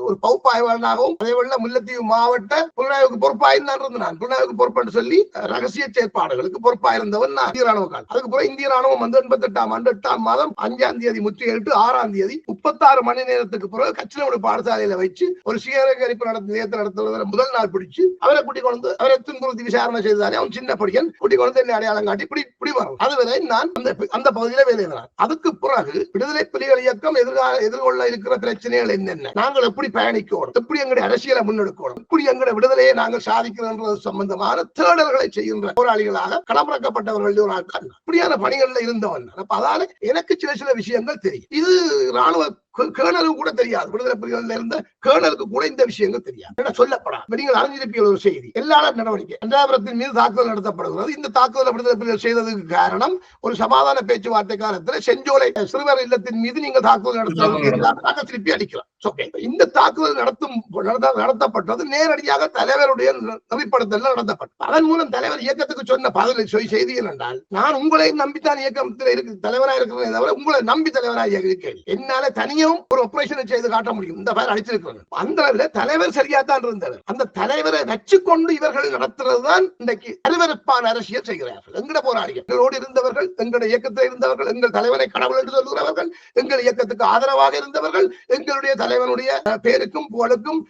Speaker 2: ஒரு பகுப்பாய்வாளனாகவும் அதே போல முல்லைத்தீவு மாவட்ட புலனாய்வுக்கு பொறுப்பாயிருந்தான். நான் புலனாய்வுக்கு பொறுப்பு சொல்லி ரகசிய செயற்பாடுகளுக்கு பொறுப்பாயிருந்தவன் நான். இந்திய ராணுவ காலம் அதுக்கு பிறகு இந்திய ராணுவம் வந்து 88ஆம் ஆண்டு 8ஆம் மாதம் 5ஆம் தேதி முற்றுகையிட்டு 6ஆம் தேதி 36 மணி நேரத்துக்கு பிறகு கச்சினோட பாடசாலையில வச்சு ஒரு சுயகரிப்பு நடத்துவதில் முதல் நாள் பிடிச்சு அவரை கூட்டிக் கொண்டு அவரை துன்புறுத்தி விசாரணை செய்தாரே. அவன் சின்ன படிக்கன் கூட்டிக் கொண்டு என்ன அடையாளம் காட்டி இப்படி வரும். அதுவரை நான் அந்த பகுதியில வேலையினான். அதுக்கு பிறகு விடுதலை புலிகள் இயக்கம் எதிர்கொள்ள இருக்கிற பிரச்சனைகள் என்னென்ன, நாங்கள் எப்படி பயணிக்கணும், எப்படி எங்களுடைய அரசியலை முன்னெடுக்கணும், எப்படி எங்களுடைய விடுதலையை நாங்கள் சாதிக்கிறோம் சம்பந்தமான தேடல்களை செய்கின்ற போராளிகளாக களமிறக்கப்பட்டவர்கள் ஒரு ஆள் தான். இப்படியான பணிகள்ல இருந்தவன். அதால எனக்கு சில விஷயங்கள் தெரியும். இது ராணுவ கேர்னலுக்கு கூட தெரியாது. விடுதலை புலிகள் இருந்த கேர்னலுக்கு கூட இந்த விஷயங்கள் தெரியாது, சொல்லப்படாது. நீங்கள் அறிஞ்சிருப்பீர்கள் ஒரு செய்தி. எல்லா நடவடிக்கை அஞ்சாபுரத்தின் மீது தாக்குதல் நடத்தப்படுகிறது. இந்த தாக்குதல் விடுதலை புலிகள் செய்ததுக்கு காரணம் ஒரு சமாதான பேச்சுவார்த்தை காலத்தில் செஞ்சோலை சிறுவர் இல்லத்தின் மீது நீங்கள் தாக்குதல் நடத்துவது திருப்பி அடிக்கலாம். இந்த தாக்குதல் நடத்தப்பட்டது நேரடியாக தலைவருடைய நெறிப்படுத்தல் நடத்தப்பட்டது. அதன் மூலம் தலைவர் இயக்கத்துக்கு சொன்ன பதில் செய்தி என்னென்றால், நான் உங்களை நம்பித்தான் இயக்கத்தில் தலைவராக இருக்கிறேன் தவிர உங்களை நம்பி தலைவராக இருக்கிறேன். என்னால தனியும் ஒரு ஆபரேஷனை செய்து காட்ட முடியும். இந்த பேர் அடிச்சிருக்கிறாங்க. அந்த தலைவர் சரியாத்தான் இருந்தவர். அந்த தலைவரை வச்சுக்கொண்டு இவர்கள் நடத்துறதுதான் இன்றைக்கு அருவருப்பான அரசியல் செய்கிறார்கள். எங்கட போராளிகள் எங்களோடு இருந்தவர்கள், எங்களுடைய இயக்கத்தில் இருந்தவர்கள், எங்கள் தலைவரை கடவுள் என்று சொல்லுகிறவர்கள், எங்கள் இயக்கத்துக்கு ஆதரவாக இருந்தவர்கள், எங்களுடைய தலைவனுடைய பேருக்கும் புகழுக்கும்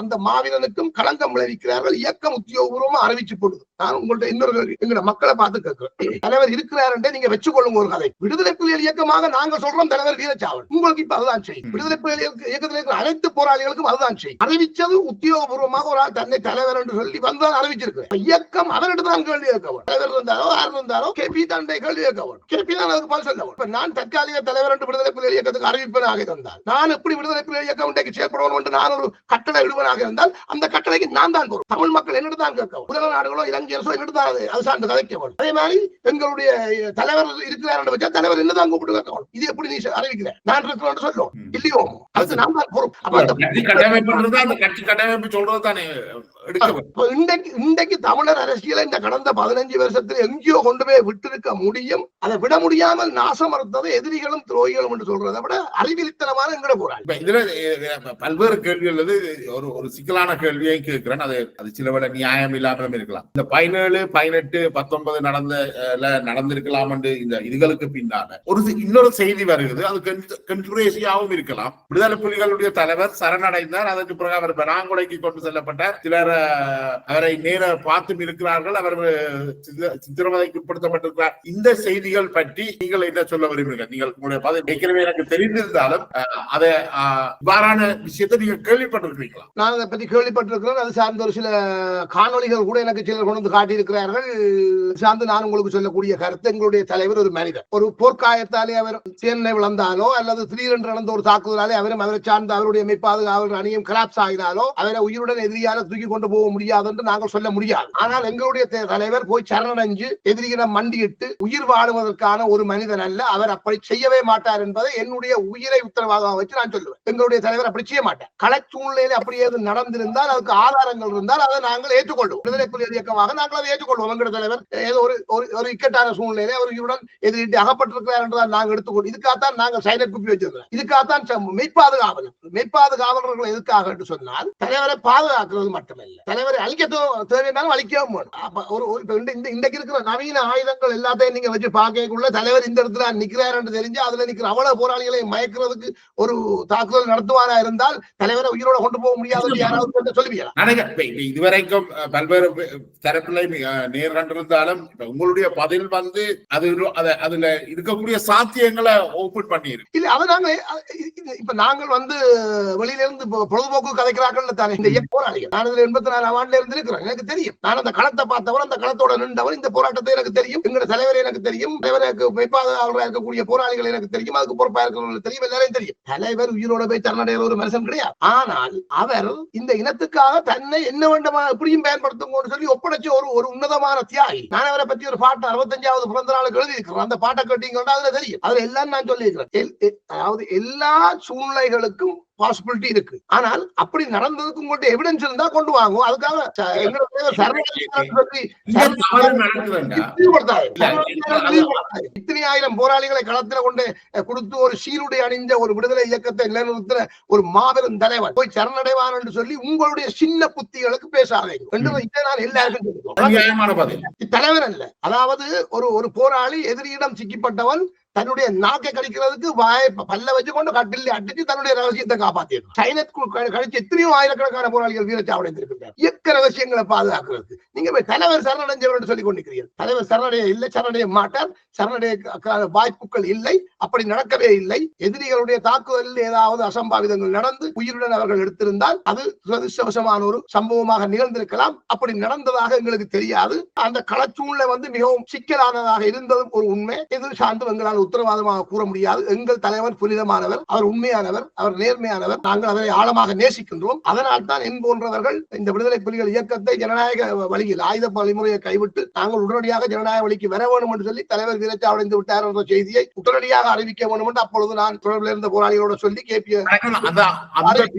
Speaker 2: அந்த மாவீரனுக்கும் களங்கம் விளைவிக்கிறார்கள். இயக்கம் உத்தியோகபூர்வமா அறிவிச்சு போடுது. நான் உங்கள்ட்ட இன்னொரு எங்களோட மக்களை பார்த்து கேட்கிறேன், தலைவர் இருக்கிறார் என்றே நீங்க வச்சுக்கொள்ளுங்க ஒரு கதை. விடுதலை புலிகள் இயக்கமாக நாங்க சொல்றோம் தலைவர் வீரச்சாவல். உங்களுக்கு இப்ப அதுதான் செய்யும். விடுதலை புலிகள் இயக்கத்தில் இருக்கிற அனைத்து போராளிகளுக்கும் அதுதான் செய்யும். அறிவிச்சது உத்தியோகபூர்வமாக ஒரு ஆள் தன்னை தலைவர் என்று சொல்லி வந்தான் அறிவிச்சிருக்கு. இயக்கம் அவர்கிட்ட தான் கேள்வி கேட்க வேண்டும். தலைவர் இருந்தாரோ யார் இருந்தாரோ கேபி தான் கேள்வி கேட்க வேண்டும். கேபி தான் அதுக்கு பதில் சொல்ல வேண்டும். நான் தற்காலிக தலைவர் என்று விடுதலை புலிகள் இயக்கத்துக்கு அறிவிப்பனாக இருந்தால், நான் எப்படி விடுதலை புலிகள் இயக்கம் செயல்படுவோம் என்று நான் ஒரு கட்டளை விடுவனாக இருந்தால் அந்த கட்டளைக்கு நான் தான் போறோம். தமிழ் மக்கள் என்னிடம் தான் கேட்க வேண்டும். உலக நாடுகளோ இலங்கை அரசோ என்னிடம் தான் அது சார்ந்து கதைக்க வேண்டும். அதே மாதிரி எங்களுடைய தலைவர் இருக்கிறார் என்று வச்சா தலைவர் என்னதான் கூப்பிட்டு கேட்க வேண்டும். இது எப்படி நீ அறிவிக்கிற, நான் இருக்கிறோம் சொல்லுவோம் இல்லையோ, அது நான் தான் போறோம். இன்றைக்கு தமிழர் அரசியலை இந்த கடந்த 15 வருஷத்தில் எங்கேயோ கொண்டு போய் விட்டிருக்க முடியும். அதை விட முடியாமல் நாசமறுத்ததை எதிரிகளும் துரோகிகளும் என்று சொல்றதை விட அறிவிலித்தனமான எங்கட போறாங்க.
Speaker 1: இதுல பல்வேறு கேள்விகள் ஒரு சிக்கலான கேள்வியை கேட்கிறேன். அது சில வேளை நியாயம் இல்லாமலும் இருக்கலாம். இந்த 17, 18, 19 நடந்திருக்கலாம் என்று இந்த இதுகளுக்கு பின்னால இன்னொரு செய்தி வருகிறது. அது கன்ஸ்பிரசியாவும் இருக்கலாம். விடுதலை புலிகளுடைய தலைவர் சரணடைந்தார். அதற்கு பிறகு அவர் பெனாங்குடைக்கு கொண்டு செல்லப்பட்டார். சிலர் அவரை நேர பார்த்தும் இருக்கிறார்கள். அவர் சித்திரவதைக்கு உட்படுத்தப்பட்டிருக்கிறார். இந்த செய்திகள் பற்றி நீங்கள் என்ன சொல்ல விரும்புகிறீர்கள்? நீங்கள் உங்களுடைய பதில் ஏற்கனவே எனக்கு தெரிந்திருந்தாலும் அதை இவ்வாறான விஷயத்தை நீங்க கேள்விப்பட்டிருக்கிறீங்களா?
Speaker 2: நான் அதை பற்றி கேள்விப்பட்டிருக்கிறேன். அது சார்ந்த ஒரு சில காணொலிகள் கூட எனக்கு சிலர் கொண்டு வந்து காட்டியிருக்கிறார்கள். சார்ந்து நான் உங்களுக்கு சொல்லக்கூடிய கருத்து, எங்களுடைய தலைவர் ஒரு மனிதர். ஒரு போர்க்காயத்தாலே அவர் சேனை விளந்தாலோ அல்லது திடீரென்று நடந்த ஒரு தாக்குதலாலே அவரும் அவரை சார்ந்த அவருடைய மெய்ப்பாதுகாவல் அணியும் கலாப்ஸ் ஆகினாலோ அவரை உயிருடன் எதிரியாக தூக்கி கொண்டு போக முடியாது என்று நாங்கள் சொல்ல முடியாது. ஆனால் எங்களுடைய தலைவர் போய் சரணடைஞ்சு எதிரியிடம் மண்டியிட்டு உயிர் வாழுவதற்கான ஒரு மனிதன் அல்ல. அவர் அப்படி செய்யவே மாட்டார் என்பதை என்னுடைய உயிரை உத்தரவாதமாக வச்சு நான் சொல்லுவேன். எங்களுடைய தலைவர் அப்படி செய்ய மாட்டார். கள சூழ்நிலையில் அப்படி ஏது நடந்திருந்தால் அதுக்கு ஆதாரங்கள் இருந்தால் அதை நாங்கள் ஏற்றுக்கொள்வோம். விடுதலை புலிகள் இயக்கமாக நாங்கள் அதை ஏற்றுக்கொள்வோம். எங்கள் தலைவர் ஏதோ ஒரு இக்கட்டான சூழ்நிலையில அவர் இவருடன் எதிரிட்டு அகப்பட்டிருக்கிறார் என்றுதான் நாங்கள் எடுத்துக்கொண்டு இதுக்காகத்தான் நாங்கள் சைலண்ட் குப்பி வச்சிருக்கிறோம். இதுக்காகத்தான் மெய்ப்பாதுகாவலர்கள் எதுக்காக என்று சொன்னால் தலைவரை பாதுகாக்கிறது மட்டுமல்ல, தலைவரை அழிக்க தேவையானாலும் அழிக்கவும் வேணும். இன்றைக்கு இருக்கிற நவீன ஆயுதங்கள் எல்லாத்தையும் நீங்க வச்சு பார்க்கக்குள்ள தலைவர் இந்த இடத்துல நிக்கிறார் என்று தெரிஞ்சு அதுல நிக்கிற அவ்வளவு போராளிகளை மயக்கிறதுக்கு ஒரு தாக்குதல் நடத்துவாரா இருந்தால் தலைவரை உயிரோட கொண்டு போக முடியாது யாராவது சொல்லுவீங்களா?
Speaker 1: இதுவரைக்கும் பல்வேறு தரப்பிலை நேர்கண்டிருந்தாலும் உங்களுடைய பதில் வந்து அதுல இருக்கக்கூடிய சாத்தியங்களை ஓபன் பண்ணியிருக்கு.
Speaker 2: இல்ல அதை நாங்க இப்ப நாங்கள் வந்து வெளியில இருந்து பொழுதுபோக்கு கதைக்கிறார்கள் தானே இந்த போராளிகள். நான் 84 ஆண்டுல இருந்து இருக்கிறேன், எனக்கு தெரியும். நான் அந்த களத்தை பார்த்தவர், அந்த களத்தோட நின்றவர், இந்த போராட்டத்தை எனக்கு தெரியும், எங்க தலைவர் எனக்கு தெரியும், தலைவருக்கு மெய்ப்பாளராக இருக்கக்கூடிய போராளிகள் எனக்கு தெரியும், அதுக்கு பொறுப்பா இருக்கிறவங்களுக்கு தெரியும், எல்லாரையும் தெரியும். தலைவர் உயிரோட போய் சரணடைய ஒரு மனுஷன் கிடையாது. ஆனால் அவர் இந்த இனத்துக்காக தன்னை என்ன வேண்டுமா எப்படியும் பயன்படுத்தும் சொல்லி ஒப்படைச்ச ஒரு உன்னதமான தியாகி. நான் அவரை பற்றி ஒரு பாட்டு 65வது பிறந்த நாளுக்கு எழுதி இருக்கிறேன். அந்த பாட்டை கேட்டீங்கன்னா அதுல தெரியும். அதுல எல்லாம் நான் சொல்லி இருக்கிறேன். அதாவது எல்லா சூழ்நிலைகளுக்கும் பாசிபிலிட்டி இருக்கு. ஆனால் அப்படி நடந்ததுக்கு உங்கள்ட்ட எவிடன்ஸ் இருந்தா கொண்டு வாங்கும். அதுக்காக இத்தனை ஆயிரம் போராளிகளை களத்துல கொண்டு கொடுத்து ஒரு சீருடை அணிஞ்ச ஒரு விடுதலை இயக்கத்தை நிலைநிறுத்தின ஒரு மாபெரும் தலைவர் போய் சரணடைவான் என்று சொல்லி உங்களுடைய சின்ன புத்திகளுக்கு பேசாதீங்க என்று நான் எல்லாருக்கும் தலைவர் அல்ல. அதாவது ஒரு போராளி எதிரியிடம் சிக்கப்பட்டவன் தன்னுடைய நாக்கை கடிக்கிறதுக்கு பல்ல வச்சு கொண்டு கட்டில் அடிச்சு தன்னுடைய ரகசியத்தை காப்பாற்றிருக்கான். சைனத்துக்கு கழிச்சு எத்தனையோ ஆயிரக்கணக்கான போராளிகள் வீரச்சாவடைந்திருக்கிறார் இயக்க ரகசியங்களை பாதுகாக்கிறதுக்கு. நீங்க போய் தலைவர் சரணடைஞ்சவர் சொல்லி கொண்டிருக்கிறீர்கள். தலைவர் சரணடைய இல்லை, சரணடைய மாட்டார், சரணடைய வாய்ப்புகள் இல்லை, அப்படி நடக்கவே இல்லை. எதிரிகளுடைய தாக்குதலில் ஏதாவது அசம்பாவிதங்கள் நடந்து உயிருடன் அவர்கள் எடுத்திருந்தால் அது துரதிர்ஷ்டவசமான ஒரு சம்பவமாக நிகழ்ந்திருக்கலாம். அப்படி நடந்ததாக எங்களுக்கு தெரியாது. அந்த களச்சூழ்நிலை வந்து மிகவும் சிக்கலானதாக இருந்ததும் ஒரு உண்மை. இது சார்ந்து எங்களால் உத்தரவாதமாக கூற முடியாது. எங்கள் தலைவர் புனிதமானவர், அவர் உண்மையானவர், அவர் நேர்மையானவர். நாங்கள் அவரை ஆழமாக நேசிக்கின்றோம். அதனால் தான் என் போன்றவர்கள் இந்த விடுதலை புலிகள் இயக்கத்தை ஜனநாயக வழியில் ஆயுத வழிமுறையை கைவிட்டு நாங்கள் உடனடியாக ஜனநாயக வழிக்கு வர வேண்டும் என்று சொல்லி தலைவர் வீரச்சாவடைந்து விட்டார் என்ற செய்தியை உடனடியாக அறிவிக்க வேண்டும் என்று அப்பொழுது நான் தொடர்பில் இருந்த போராளிகளோட சொல்லி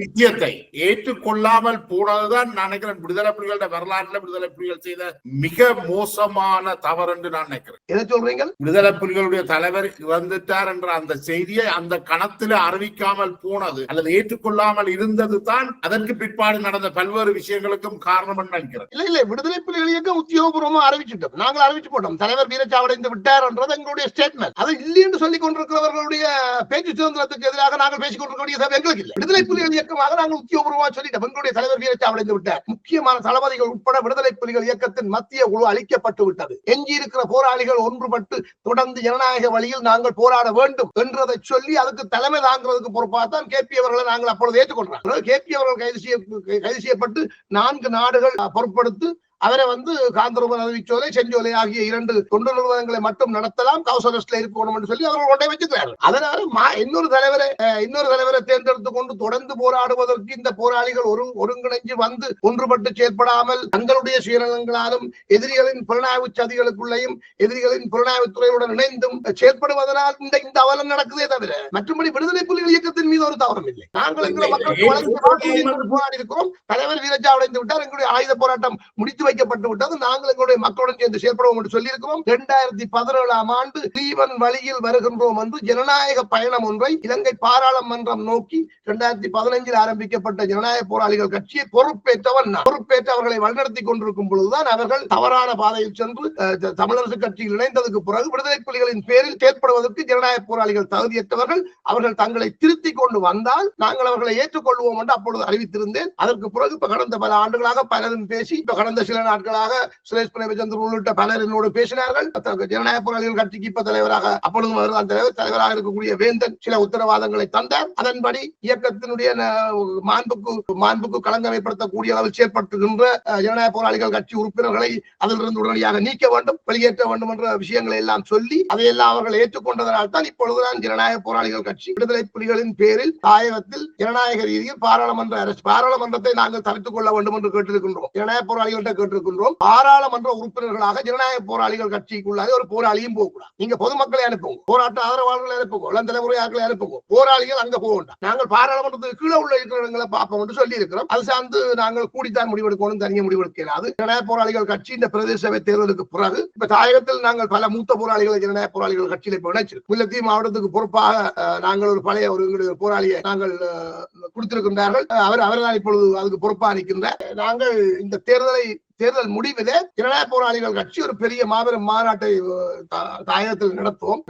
Speaker 1: விஷயத்தை ஏற்றுக்கொள்ளாமல் போனதுதான் நினைக்கிறேன் விடுதலை புலிகளோட வரலாற்றுல விடுதலை புலிகள் செய்த மிக மோசமான தவறு என்று நான் நினைக்கிறேன்.
Speaker 2: என்ன சொல்றீங்க?
Speaker 1: விடுதலை புலிகளுடைய தலைவர் இறந்துட்டார் என்ற அந்த செய்தியை அந்த கணத்தில் அறிவிக்காமல் போனது அல்லது ஏற்றுக்கொள்ளாமல் இருந்தது தான் அதற்கு பிற்பாடு நடந்த பல்வேறு விஷயங்களுக்கும் காரணம் நினைக்கிறேன்.
Speaker 2: இல்ல விடுதலை புலிகள் இயக்கம் உத்தியோகபூர்வமா அறிவிச்சிட்டோம். நாங்கள் அறிவிச்சு போட்டோம் தலைவர் வீரச்சாவடைந்து விட்டார் என்றது எங்களுடைய ஸ்டேட்மெண்ட். அது இல்லை என்று சொல்லிக் கொண்டிருக்கிறவர்களுடைய பேச்சு சுதந்திரத்துக்கு எதிராக நாங்கள் பேசிக் கொண்டிருக்கக்கூடிய எங்களுக்கு இல்லை. விடுதலை புலிகள் இயக்கமாக நாங்கள் உத்தியோகபூர்வமா சொல்லிட்டோம் எங்களுடைய தலைவர் வீரச்சாவடைந்து விட்டார். முக்கியமான தளபதிகள் உட்பட விடுதலை புலிகள் இயக்கத்தின் மத்திய குழு அளிக்கப்பட்டு விட்டது. எஞ்சி இருக்கிற போராளிகள் ஒன்றுபட்டு தொடர்ந்து ஜனநாயக வழியில் நாங்கள் போராட வேண்டும் என்றதை சொல்லி அதுக்கு தலைமை தாங்கிறதுக்கு பொறுப்பாக கேபி அவர்களை நாங்கள் அப்பொழுது ஏற்றுக்கொள்றோம். கேபி அவர்கள் கைது செய்யப்பட்டு 4 நாடுகள் பொறுப்படுத்தி அவரை வந்து காந்தரூபன் அறிவிச்சோலை செஞ்சோலை ஆகிய 2 தொண்டு நிறுவனங்களை மட்டும் நடத்தலாம், கவுசரஸ்ட்ல இருக்கணும் என்று சொல்லி அவர்கள் கொண்டே வச்சுக்கிறார்கள். அதனால இன்னொரு தலைவரை தேர்ந்தெடுத்துக் கொண்டு தொடர்ந்து போராடுவதற்கு இந்த போராளிகள் ஒருங்கிணைஞ்சு வந்து ஒன்றுபட்டு செயல்படாமல் தங்களுடைய சுயநலங்களாலும் எதிரிகளின் புலனாய்வு சதிகளுக்குள்ளையும் எதிரிகளின் புலனாய்வு துறையுடன் இணைந்தும் செயல்படுவதனால் இந்த அவலம் நடக்குதே தவிர மற்றபடி விடுதலை புலிகள் இயக்கத்தின் மீது ஒரு தவறும் இல்லை. நாங்கள் எங்களுடைய மக்கள் போராடி இருக்கிறோம். தலைவர் வீரச்சாவடைந்து விட்டார். எங்களுடைய ஆயுத போராட்டம் முடித்து வைக்கப்பட்டு விட்டது. நாங்கள் எங்களுடைய மக்களுடன் சேர்ந்து செயல்படுவோம் என்று சொல்லியிருக்கிறோம். 2017ஆம் ஆண்டு தீவன் வழியில் வருகின்றோம் என்று ஜனநாயக பயணம் ஒன்றை இலங்கை பாராளுமன்றம் நோக்கி 2015 ஆரம்பிக்கப்பட்ட ஜனநாயக போராளிகள் கட்சியை பொறுப்பேற்று அவர்களை வழிநடத்தி கொண்டிருக்கும் பொழுதுதான் அவர்கள் தவறான பாதையில் சென்று தமிழரசு கட்சியில் இணைந்ததுக்கு பிறகு விடுதலை புலிகளின் பேரில் செயற்படுவதற்கு ஜனநாயக போராளிகள் தகுதியற்றவர்கள், அவர்கள் தங்களை திருத்திக் கொண்டு வந்தால் நாங்கள் அவர்களை ஏற்றுக்கொள்வோம் என்று அப்பொழுது அறிவித்திருந்தேன். அதற்கு பிறகு கடந்த பல ஆண்டுகளாக பலரும் பேசி கடந்த சில நாட்களாக சுரேஷ் பிரேமச்சந்திரன் உள்ளிட்ட பலர் என்னோடு பேசினார்கள். ஜனநாயக போராளிகள் கட்சிக்கு இப்ப தலைவராக அப்பொழுதும் தலைவராக இருக்கக்கூடிய வேந்தன் சில உத்தரவாதங்களை தந்தார். அதன்படி இயக்கத்தினுடைய மாண்புக்கு களங்கம் ஏற்படுத்தக்கூடிய அளவில் செயற்படுத்துகின்ற ஜனநாயக போராளிகள் கட்சி உறுப்பினர்களை அதிலிருந்து உடனடியாக நீக்க வேண்டும், வெளியேற்ற வேண்டும் என்ற விஷயங்களை எல்லாம் சொல்லி அதையெல்லாம் அவர்கள் ஏற்றுக்கொண்டதனால் தான் இப்பொழுதுதான் ஜனநாயக போராளிகள் கட்சி விடுதலை புலிகளின் பேரில் தாயகத்தில் ஜனநாயக ரீதியில் பாராளுமன்றத்தை நாங்கள் தவிர்த்துக் கொள்ள வேண்டும் என்று கேட்டிருக்கின்றோம். ஜனநாயக போராளிகள்கிட்ட கேட்டிருக்கின்றோம். பாராளுமன்ற உறுப்பினர்களாக ஜனநாயக போராளிகள் கட்சிக்குள்ளாக ஒரு போராளியும் போகக்கூடாது. நீங்க பொதுமக்களை அனுப்புங்க, போராட்ட ஆதரவாளர்களை அனுப்புங்க, இளம் தலைமுறையாக்களை அனுப்புங்க, போராளிகள் அங்க போக வேண்டாம். நாங்கள் பாராளுமன்றத்துக்கு கீழே உள்ள இருக்கிற இடங்களை பார்ப்போம் என்று சொல்லி இருக்கிறோம். அது சார்ந்து நாங்கள் கூடித்தான் முடிவெடுக்கணும், தனியாக முடிவெடுக்கிறாது. ஜனநாயக போராளிகள் கட்சி இந்த பிரதேச சபை தேர்தலுக்கு பிறகு இப்ப தாயகத்தில் நாங்கள் பல மூத்த போராளிகளை ஜனநாயக போராளிகள் கட்சியில இப்ப இணைச்சிருக்கோம். முல்லைத்தீவு மாவட்டத்துக்கு பொறுப்பாக நாங்கள் ஒரு பழைய ஒரு போராளியை நாங்கள் கொடுத்திருக்கின்றார்கள். அவர்தான் இப்பொழுது அதுக்கு பொறுப்பாக இருக்கின்ற. நாங்கள் இந்த தேர்தல் முடிவிலே ஜனநாயக போராளிகள் கட்சி ஒரு பெரிய மாபெரும் மாநாட்டை தாயகத்தில்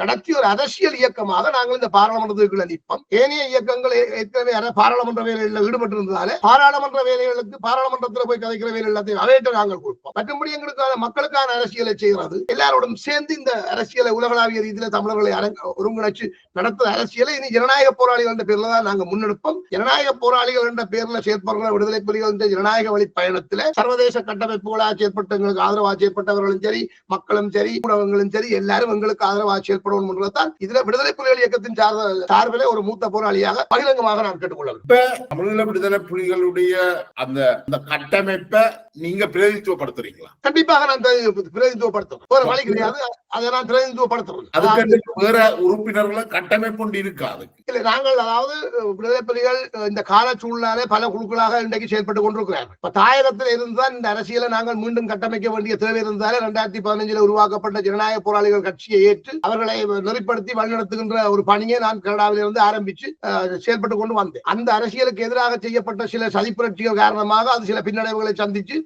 Speaker 2: நடத்தி ஒரு அரசியல் இயக்கமாக நாங்கள் இந்த பாராளுமன்றத்துக்குள்ள நிற்போம். ஏனைய இயக்கங்கள் ஏற்கனவே பாராளுமன்ற வேலைகளில் ஈடுபட்டிருந்ததாலே பாராளுமன்ற வேலைகளுக்கு பாராளுமன்றத்தில் போய் கதைக்கிற வேலை எல்லாத்தையும் அவையிட்டு நாங்கள் கொடுப்போம். மற்றபடி எங்களுக்கான மக்களுக்கான அரசியலை செய்கிறது எல்லாரோடும் சேர்ந்து இந்த அரசியலை உலகளாவிய ரீதியில தமிழர்களை ஒருங்கிணைச்சு நடத்துற அரசியலை இனி ஜனநாயக போராளிகள் என்ற பேர்ல தான் நாங்கள் முன்னெடுப்போம். ஜனநாயக போராளிகள் என்ற பேர்ல செயற்படுகிற விடுதலை புலிகள் என்ற ஜனநாயக வழி பயணத்தில் சர்வதேச கட்டமைப்பு செயற்பட்டு எங்களுக்கு ஆதரவாக செயற்பட்டவர்களும் சரி, மக்களும் சரி, ஊடகங்களும் சரி, எல்லாரும் எங்களுக்கு ஆதரவாக செயற்படணும் என்றதான் இதுல விடுதலை புலிகள் இயக்கத்தின் சார்பிலே ஒரு மூத்த போராளியாக பகிரங்கமாக நான் கேட்டுக்கொள்கிறேன்.
Speaker 1: இப்ப தமிழீழ விடுதலை புலிகளுடைய அந்த கட்டமைப்பை நீங்க பிரதிநிதித்துவப்படுத்துறீங்களா?
Speaker 2: கண்டிப்பாக நான் பிரதிநிதித்துவப்படுத்துறேன். ஒரு வழி கிடையாது, அதை நான் பிரதிநிதித்துவப்படுத்துறேன்.
Speaker 1: அதுக்கு வேற உறுப்பினர்களை கட்டமைப்பு கொண்டு இருக்காது.
Speaker 2: இல்லை, நாங்கள் அதாவது விடுதலை புலிகள் இந்த கால சூழ்நிலை பல குழுக்களாக இன்றைக்கு செயல்பட்டுக் கொண்டிருக்கிறார்கள். இப்ப தாயகத்தில் இருந்துதான் இந்த அரசியலை நாங்கள் மீண்டும் கட்டமைக்க வேண்டிய தேவை இருந்தாலே 2015 உருவாக்கப்பட்ட ஜனநாயக போராளிகள் கட்சியை ஏற்று அவர்களை நெறிப்படுத்தி வழிநடத்துகின்ற ஒரு பணியை நான் கனடாவில் இருந்து ஆரம்பிச்சு செயல்பட்டுக் கொண்டு வந்தேன். அந்த அரசியலுக்கு எதிராக செய்யப்பட்ட சில சதிப்புரட்சிகள் காரணமாக அது சில பின்னடைவுகளை சந்திச்சு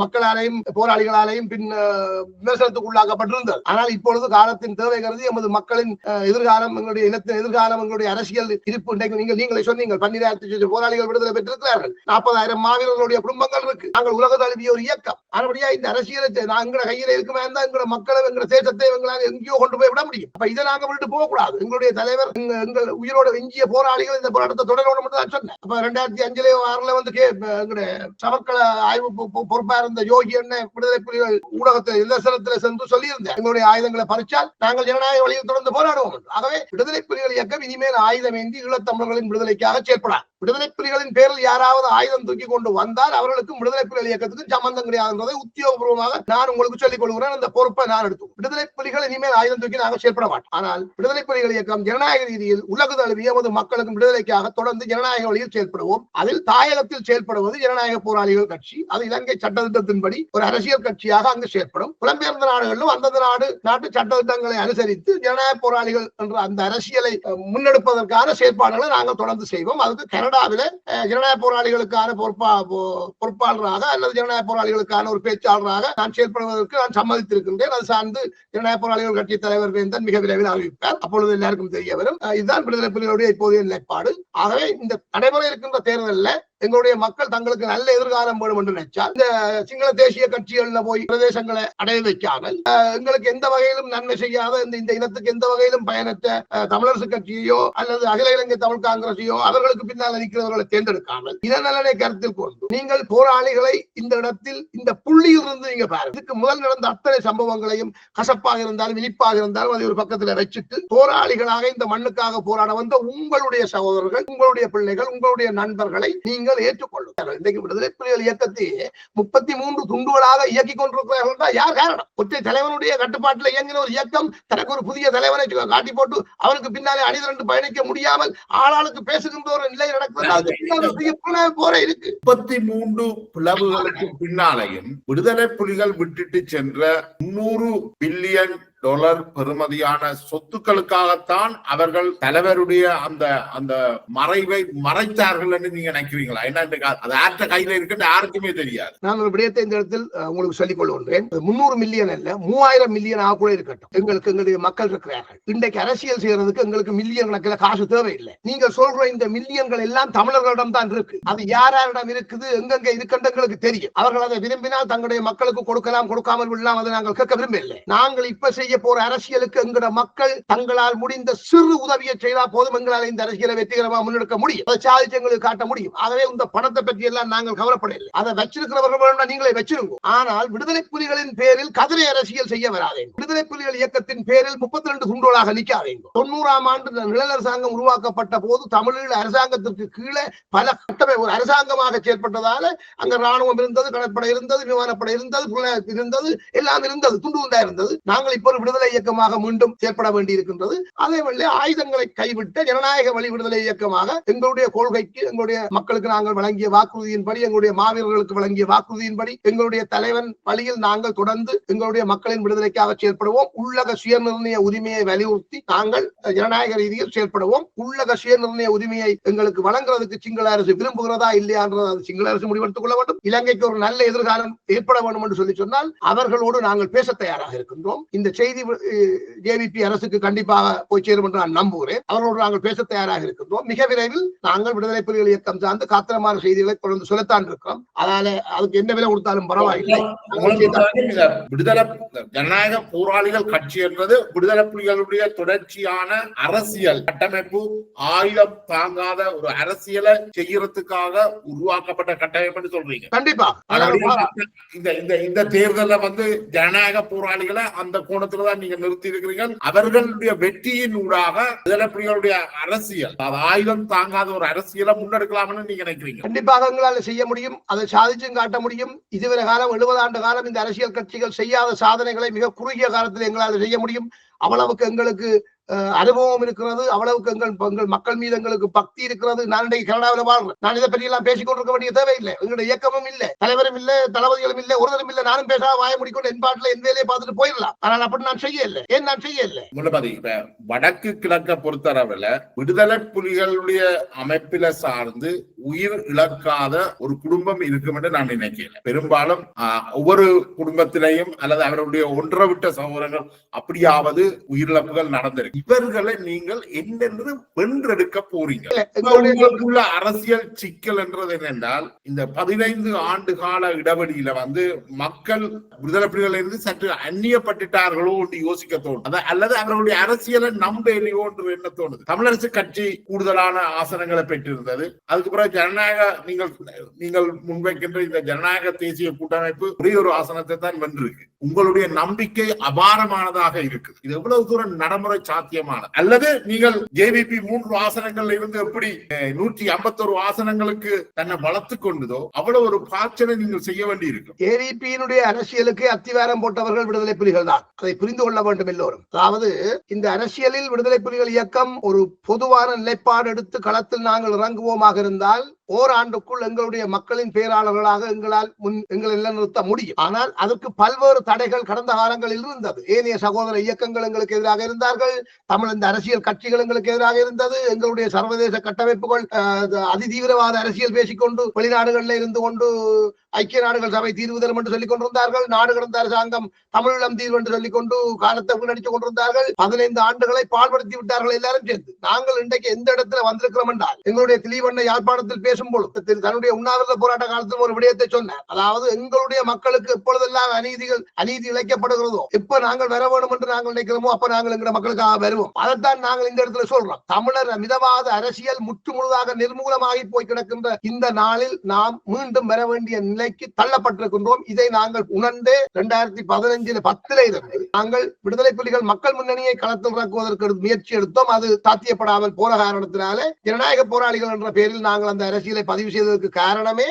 Speaker 2: மக்களாலையும் போராளிகளாலையும் விமர்சனத்துக்கு உள்ளாக்கப்பட்டிருந்தது. ஆனால் இப்பொழுது காலத்தின் தேவை கருதி எமது மக்களின் எதிர்காலம், எங்களுடைய இனத்தின் எதிர்காலம், எங்களுடைய அரசியல் இருப்பு நீங்களே சொன்னீங்க. 12,000 போராளிகள் விடுதலை பெற்றிருக்கிறார்கள். 40,000 மாவீரர்களுடைய குடும்பங்கள் இருக்கு. நாங்கள் உலக தழுவிய ஒரு இயக்கம். ஆனபடியா இந்த அரசியலை எங்களோட கையில இருக்குமே இருந்தா எங்களோட மக்களை, எங்களோட தேசத்தை எங்களால் எங்கேயோ கொண்டு போய் விட முடியும். அப்ப இதை நாங்க விட்டு போக கூடாது. எங்களுடைய தலைவர், எங்கள் உயிரோட எஞ்சிய போராளிகள் இந்த போராட்டத்தை தொடரணும் மட்டும் தான் சொன்னேன். அப்ப 2005 வந்து எங்களுடைய சமர்க்கள ஆய்வு பொறுப்பா இருந்த யோகி என்ன விடுதலை புலிகள் ஊடகத்தில் நிதர்சனத்தில் சென்று சொல்லியிருந்தேன், எங்களுடைய ஆயுதங்களை பறிச்சால் நாங்கள் ஜனநாயக வழியில் தொடர்ந்து போராடுவோம். ஆகவே விடுதலை புலிகள் இயக்கம் இனிமேல் ஆயுதம் ஏந்தி ஈழத்தமிழர்களின் விடுதலைக்காக செயல்படாது. விடுதலை புலிகளின் பேரில் யாராவது ஆயுதம் தூக்கி கொண்டு வந்தால் அவர்களுக்கும் விடுதலை புலிகள் இயக்கத்துக்கு சம்பந்தம் கிடையாது என்பதை உத்தியோகபூர்வமாக நான் உங்களுக்கு சொல்லிக் கொள்கிறேன். அந்த பொறுப்பை நான் எடுத்துக்கொள்கிறேன். விடுதலை புலிகள் இனிமேல் ஆயுதம் தூக்கி நாங்கள் செயல்பட மாட்டோம். ஆனால் விடுதலை புலிகள் இயக்கம் ஜனநாயக ரீதியில் உலக தழுவிய மக்களுக்கும் விடுதலைக்காக தொடர்ந்து ஜனநாயக வழியில் செயல்படுவோம். அதில் தாயகத்தில் செயல்படுவது ஜனநாயக போராளிகள் கட்சி. அது இலங்கை சட்டத்திட்டத்தின்படி ஒரு அரசியல் கட்சியாக அங்கு செயல்படும். புலம்பெயர்ந்த நாடுகளிலும் அந்தந்த நாட்டு சட்டத்திட்டங்களை அனுசரித்து ஜனநாயக போராளிகள் என்ற அந்த அரசியலை முன்னெடுப்பதற்கான செயற்பாடுகளை நாங்கள் தொடர்ந்து செய்வோம். அதுக்கு கனடாவில ஜனநாயக போராளிகளுக்கான பொறுப்பாளராக அல்லது ஜனநாயக போராளிகளுக்கான ஒரு பேச்சாளராக நான் செயல்படுவதற்கு நான் சம்மதித்திருக்கின்றேன். அது சார்ந்து ஜனநாயக போராளிகள் கட்சி தலைவர் வேந்தன் மிக விரைவில் அறிவிப்பார். அப்பொழுது எல்லாருக்கும் தெரிய வரும். இதுதான் விடுதலை புலிகளுடைய இப்போதைய நிலைப்பாடு. ஆகவே இந்த நடைமுறை இருக்கின்ற தேர்தலில் எங்களுடைய மக்கள் தங்களுக்கு நல்ல எதிர்காலம் வேணும் என்று நினைச்சால் இந்த சிங்கள தேசிய கட்சிகள்ல போய் பிரதேசங்களை அடைய வைக்காமல் எங்களுக்கு எந்த வகையிலும் நன்மை செய்யாத இந்த இனத்துக்கு எந்த வகையிலும் பயனற்ற தமிழரசு கட்சியோ அல்லது அகில இலங்கை தமிழ் காங்கிரஸையோ அவர்களுக்கு பின்னால் நிற்கிறவர்களை தேர்ந்தெடுக்காமல் இதன் நலனை கருத்தில் கொண்டு நீங்கள் போராளிகளை இந்த இடத்தில் இந்த புள்ளியில் இருந்து நீங்க பாருங்க. இதுக்கு முதல் நடந்த அத்தனை சம்பவங்களையும் கசப்பாக இருந்தாலும் இனிப்பாக இருந்தாலும் அதை ஒரு பக்கத்தில் வச்சுட்டு போராளிகளாக இந்த மண்ணுக்காக போராட வந்த உங்களுடைய சகோதரர்கள், உங்களுடைய பிள்ளைகள், உங்களுடைய நண்பர்களை நீங்கள் ஏற்றுக்கொள்ளும். இன்றைக்கு விடுதலை புலிகள் இயக்கத்தை 33 துண்டுகளாக இயக்கிக் கொண்டிருக்கிறார்கள். யார் காரணம்? ஒற்றை தலைவனுடைய கட்டுப்பாட்டில் இயங்கின ஒரு இயக்கம் தனக்கு ஒரு புதிய தலைவனை காட்டி போட்டு அவருக்கு பின்னாலே அணிதிரண்டு பயணிக்க முடியாமல் ஆளாளுக்கு பேசுகின்ற ஒரு நிலை நடக்கிறது. போற இருக்கு
Speaker 1: 33 பிளவுகளுக்கு பின்னாலையும் விடுதலை புலிகள் விட்டுட்டு சென்ற 300 பில்லியன் டாலர் பெறுமதியான சொத்துக்களுக்காகத்தான் அவர்கள் தலைவருடைய அந்த மறைவை மறைத்தார்கள் என்று நீங்க நினைக்கிறீங்களா? என்ன அது ஆற்ற கையில இருக்கு யாருக்குமே தெரியாது.
Speaker 2: நான் ஒரு விடயத்தை இந்த இடத்தில் உங்களுக்கு சொல்லிக் கொள்கின்றேன். 300 மில்லியன் அல்ல 3000 மில்லியன் ஆக கூட இருக்கட்டும். எங்களுடைய மக்கள் இருக்கிறார்கள். இன்றைக்கு அரசியல் செய்யறதுக்கு எங்களுக்கு மில்லியன் கணக்கில் காசு தேவையில்லை. நீங்க சொல்ற இந்த மில்லியன்கள் எல்லாம் தமிழர்களிடம் தான் இருக்கு. அது யாரிடம் இருக்குது, எங்கெங்க இருக்குன்னு எங்களுக்கு தெரியும். அவர்கள் அதை விரும்பினால் தங்களுடைய மக்களுக்கு கொடுக்கலாம், கொடுக்காமல் விடலாம். அதை நாங்கள் கேட்க விரும்பவில்லை. நாங்கள் இப்ப செய்ய செய்ய போற அரசியலுக்கு எங்கட மக்கள் தங்களால் முடிந்த சிறு உதவியை செய்தா போதும், எங்களால் இந்த அரசியலை வெற்றிகரமாக முன்னெடுக்க முடியும், அதை சாதிச்சு எங்களுக்கு காட்ட முடியும். ஆகவே இந்த பணத்தை பற்றி எல்லாம் நாங்கள் கவலைப்படவில்லை. அதை வச்சிருக்கிறவர்கள் நீங்களே வச்சிருங்க. ஆனால் விடுதலை புலிகளின் பேரில் கதிரை அரசியல் செய்ய வராதீங்க. விடுதலை புலிகள் இயக்கத்தின் பேரில் 32 துண்டோலாக நிற்காதீங்க. 90ஆம் ஆண்டு நிழல் அரசாங்கம் உருவாக்கப்பட்ட போது தமிழீழ அரசாங்கத்திற்கு கீழே பல கட்டமை ஒரு அரசாங்கமாக செயற்பட்டதால அங்க ராணுவம் இருந்தது, கடற்படை இருந்தது, விமானப்படை இருந்தது, புலனாய்வு இருந்தது, எல்லாம் இருந்தது, துண்டு துண்டா இருந்தது. நாங்கள் இப்போ விடுதலை இயக்கமாக மீண்டும் செயற்பட வேண்டி இருக்கின்றது. அதே வேளை ஆயுதங்களை கைவிட்ட ஜனநாயக வழி விடுதலை இயக்கமாக எங்களுடைய கொள்கைக்கு, எங்களுடைய மக்களுக்கு நாங்கள் வழங்கிய வாக்குறுதியின்படி, எங்களுடைய மாவீரர்களுக்கு வழங்கிய வாக்குறுதியின்படி, எங்களுடைய தலைவன் வழியில் நாங்கள் தொடர்ந்து எங்களுடைய மக்களின் விடுதலைக்காக செயல்படுவோம். உள்ளக சுயநிர்ணய உரிமையை வலியுறுத்தி நாங்கள் ஜனநாயக ரீதியில் செயல்படுவோம். உள்ளக சுயநிர்ணய உரிமையை எங்களுக்கு வழங்குறதுக்கு சிங்கள அரசு விரும்புகிறதா இல்லையான்றது சிங்கள அரசு முடிவெடுத்துக் கொள்ள வேண்டும். இலங்கைக்கு ஒரு நல்ல எதிர்காலம் ஏற்பட வேண்டும் என்று சொல்லி சொன்னால் அவர்களோடு நாங்கள் பேச தயாராக இருக்கின்றோம். இந்த செய்தி ஜேவிபி அரசுக்கு கண்டிப்பாக போய் சேரும் என்று நான் நம்புகிறேன். அவர்களோடு நாங்கள் பேச தயாராக இருக்கின்றோம். மிக விரைவில் நாங்கள் விடுதலை புலிகள் இயக்கம் சார்ந்து காத்திரமான செய்திகளை தொடர்ந்து சொல்லத்தான் இருக்கிறோம். அதனால அதுக்கு என்ன விலை கொடுத்தாலும் பரவாயில்லை.
Speaker 1: விடுதலை ஜனநாயக போராளிகள் கட்சி என்பது விடுதலை புலிகளுடைய தொடர்ச்சியான அரசியல் கட்டமைப்பு, ஆயுதம் தாங்காத ஒரு அரசியலை செய்யறதுக்காக உருவாக்கப்பட்ட கட்டமைப்பு சொல்றீங்க.
Speaker 2: கண்டிப்பா
Speaker 1: இந்த தேர்தல ஜனநாயக போராளிகளை அந்த கோணத்துலதான் நீங்க நிறுத்தி இருக்கிறீங்க. அவர்களுடைய வெற்றியின் ஊடாக விடுதலை புலிகளுடைய அரசியல், ஆயுதம் தாங்காத ஒரு அரசியலை முன்னெடுக்கலாம்னு நீங்க நினைக்கிறீங்க.
Speaker 2: கண்டிப்பாக எங்களால் செய்ய முடியும், அதை சாதிச்சும் காட்ட முடியும். இதுவரை காலம் 70 ஆண்டு காலம் இந்த அரசியல் கட்சிகள் செய்யாத சாதனைகளை மிக குறுகிய காலத்தில் எங்களால் செய்ய முடியும். அவ்வளவுக்கு எங்களுக்கு அனுபவம் இருக்கிறது, அவ்வளவுக்கு எங்கள் மக்கள் மீது எங்களுக்கு பக்தி இருக்கிறது. நான் இன்றைக்கு கனடாவில் வாழ்றேன். நான் இதை பற்றி எல்லாம் பேசிக் கொண்டிருக்க வேண்டிய தேவையில்லை. எங்களுடைய இயக்கமும் இல்லை, தலைவரும் இல்லை, தளபதிகளும் இல்லை, ஒருவரும் இல்லை. நானும் பேசாம வாய முடிக்கொண்டு என் பாட்டில் என் வேலையை பார்த்துட்டு போயிடலாம். ஆனால் அப்படி நான் செய்ய இல்லை. ஏன் நான் செய்ய இல்லை?
Speaker 1: இப்ப வடக்கு கிழக்க பொறுத்தளவில் விடுதலை புலிகளுடைய அமைப்பில சார்ந்து உயிர் இழக்காத ஒரு குடும்பம் இருக்கும் என்று நான் நினைக்கிறேன். பெரும்பாலும் ஒவ்வொரு குடும்பத்திலையும் அல்லது அவருடைய ஒன்றை விட்ட சகோதரர்கள் அப்படியாவது உயிரிழப்புகள் நடந்திருக்கு. இவர்களை நீங்கள் என்னென்று வென்றெடுக்க போறீங்க? உங்களுக்குள்ள அரசியல் சிக்கல் என்றது என்னென்றால், இந்த 15 ஆண்டு கால இடைவெளியில மக்கள் விடுதலை புலிகள் இருந்து சற்று அந்நியப்பட்டுட்டார்களோ என்று யோசிக்க தோணும், அல்லது அவர்களுடைய அரசியலை நம்பலையோ என்று என்ன தோணுது. தமிழரசு கட்சி கூடுதலான ஆசனங்களை பெற்றிருந்தது. அதுக்கு பிறகு ஜனநாயக நீங்கள் முன்வைக்கின்ற இந்த ஜனநாயக தேசிய கூட்டமைப்பு ஒரே ஒரு ஆசனத்தை தான் வென்றிருக்கு. உங்களுடைய நம்பிக்கை அபாரமானதாக இருக்குது. இது எவ்வளவு தூரம் நடைமுறை சாத்தியமான, அல்லது நீங்கள் ஜேவிபி 3 ஆசனங்கள்ல இருந்து எப்படி 151 ஆசனங்களுக்கு தன்னை வளர்த்துக் கொண்டதோ அவ்வளவு ஒரு பாய்ச்சலை நீங்கள் செய்ய வேண்டி இருக்கு.
Speaker 2: ஜேவிபியினுடைய அரசியலுக்கு அத்திவாரம் போட்டவர்கள் விடுதலை புலிகள் தான். அதை புரிந்து கொள்ள வேண்டும் எல்லோரும். அதாவது இந்த அரசியலில் விடுதலை புலிகள் இயக்கம் ஒரு பொதுவான நிலைப்பாடு எடுத்து களத்தில் நாங்கள் இறங்குவோமாக இருந்தால் ஓராண்டுக்குள் எங்களுடைய மக்களின் பேராளர்களாக எங்களால் நிறுத்த முடியும். ஆனால் அதற்கு பல்வேறு தடைகள் கடந்த காலங்களில் இருந்தது. ஏனைய சகோதர இயக்கங்கள் எங்களுக்கு எதிராக இருந்தார்கள், தமிழ் இந்த அரசியல் கட்சிகள் எங்களுக்கு எதிராக இருந்தது, எங்களுடைய சர்வதேச கட்டமைப்புகள் அதிதீவிரவாத அரசியல் பேசிக்கொண்டு வெளிநாடுகளில் இருந்து கொண்டு ஐக்கிய நாடுகள் சபை தீர்வு தரும் என்று சொல்லிக் கொண்டிருந்தார்கள். நாடு கடந்த அரசாங்கம் தமிழீழம் தீர்வு என்று சொல்லிக் கொண்டு காலத்தை வீணடித்துக் கொண்டிருந்தார்கள். 15 ஆண்டுகளை பால்படுத்தி விட்டார்கள் எல்லாரும் சேர்ந்து. நாங்கள் இன்றைக்கு எந்த இடத்துல வந்திருக்கிறோம் என்றால், எங்களுடைய திலீவண்ண யாழ்ப்பாணத்தில் பேசும் பொழுது தன்னுடைய உண்ணாவிரத போராட்ட காலத்தில் ஒரு விடயத்தை சொன்னார். அதாவது எங்களுடைய மக்களுக்கு எப்பொழுதெல்லாம் அநீதி இழைக்கப்படுகிறதோ, எப்ப நாங்கள் வர வேண்டும் என்று நாங்கள் நினைக்கிறோமோ அப்ப நாங்கள் எங்கள் மக்களுக்காக வருவோம். அதைத்தான் நாங்கள் இந்த இடத்துல சொல்றோம். தமிழர் மிதவாத அரசியல் முற்று முழுதாக நிர்மூலமாகி போய் கிடக்கின்ற இந்த நாளில் நாம் மீண்டும் வர வேண்டிய நிலைக்கு தள்ளப்பட்டிருக்கின்றோம். இதை நாங்கள் உணர்ந்து 2015 இருந்து நாங்கள் விடுதலை புலிகள் மக்கள் முன்னணியை களத்தில் இறக்குவதற்கு முயற்சி எடுத்தோம். அது சாத்தியப்படாமல் போன காரணத்தினாலே ஜனநாயக போராளிகள் என்ற பெயரில் நாங்கள் அந்த அரசியலை பதிவு செய்ததற்கு காரணமே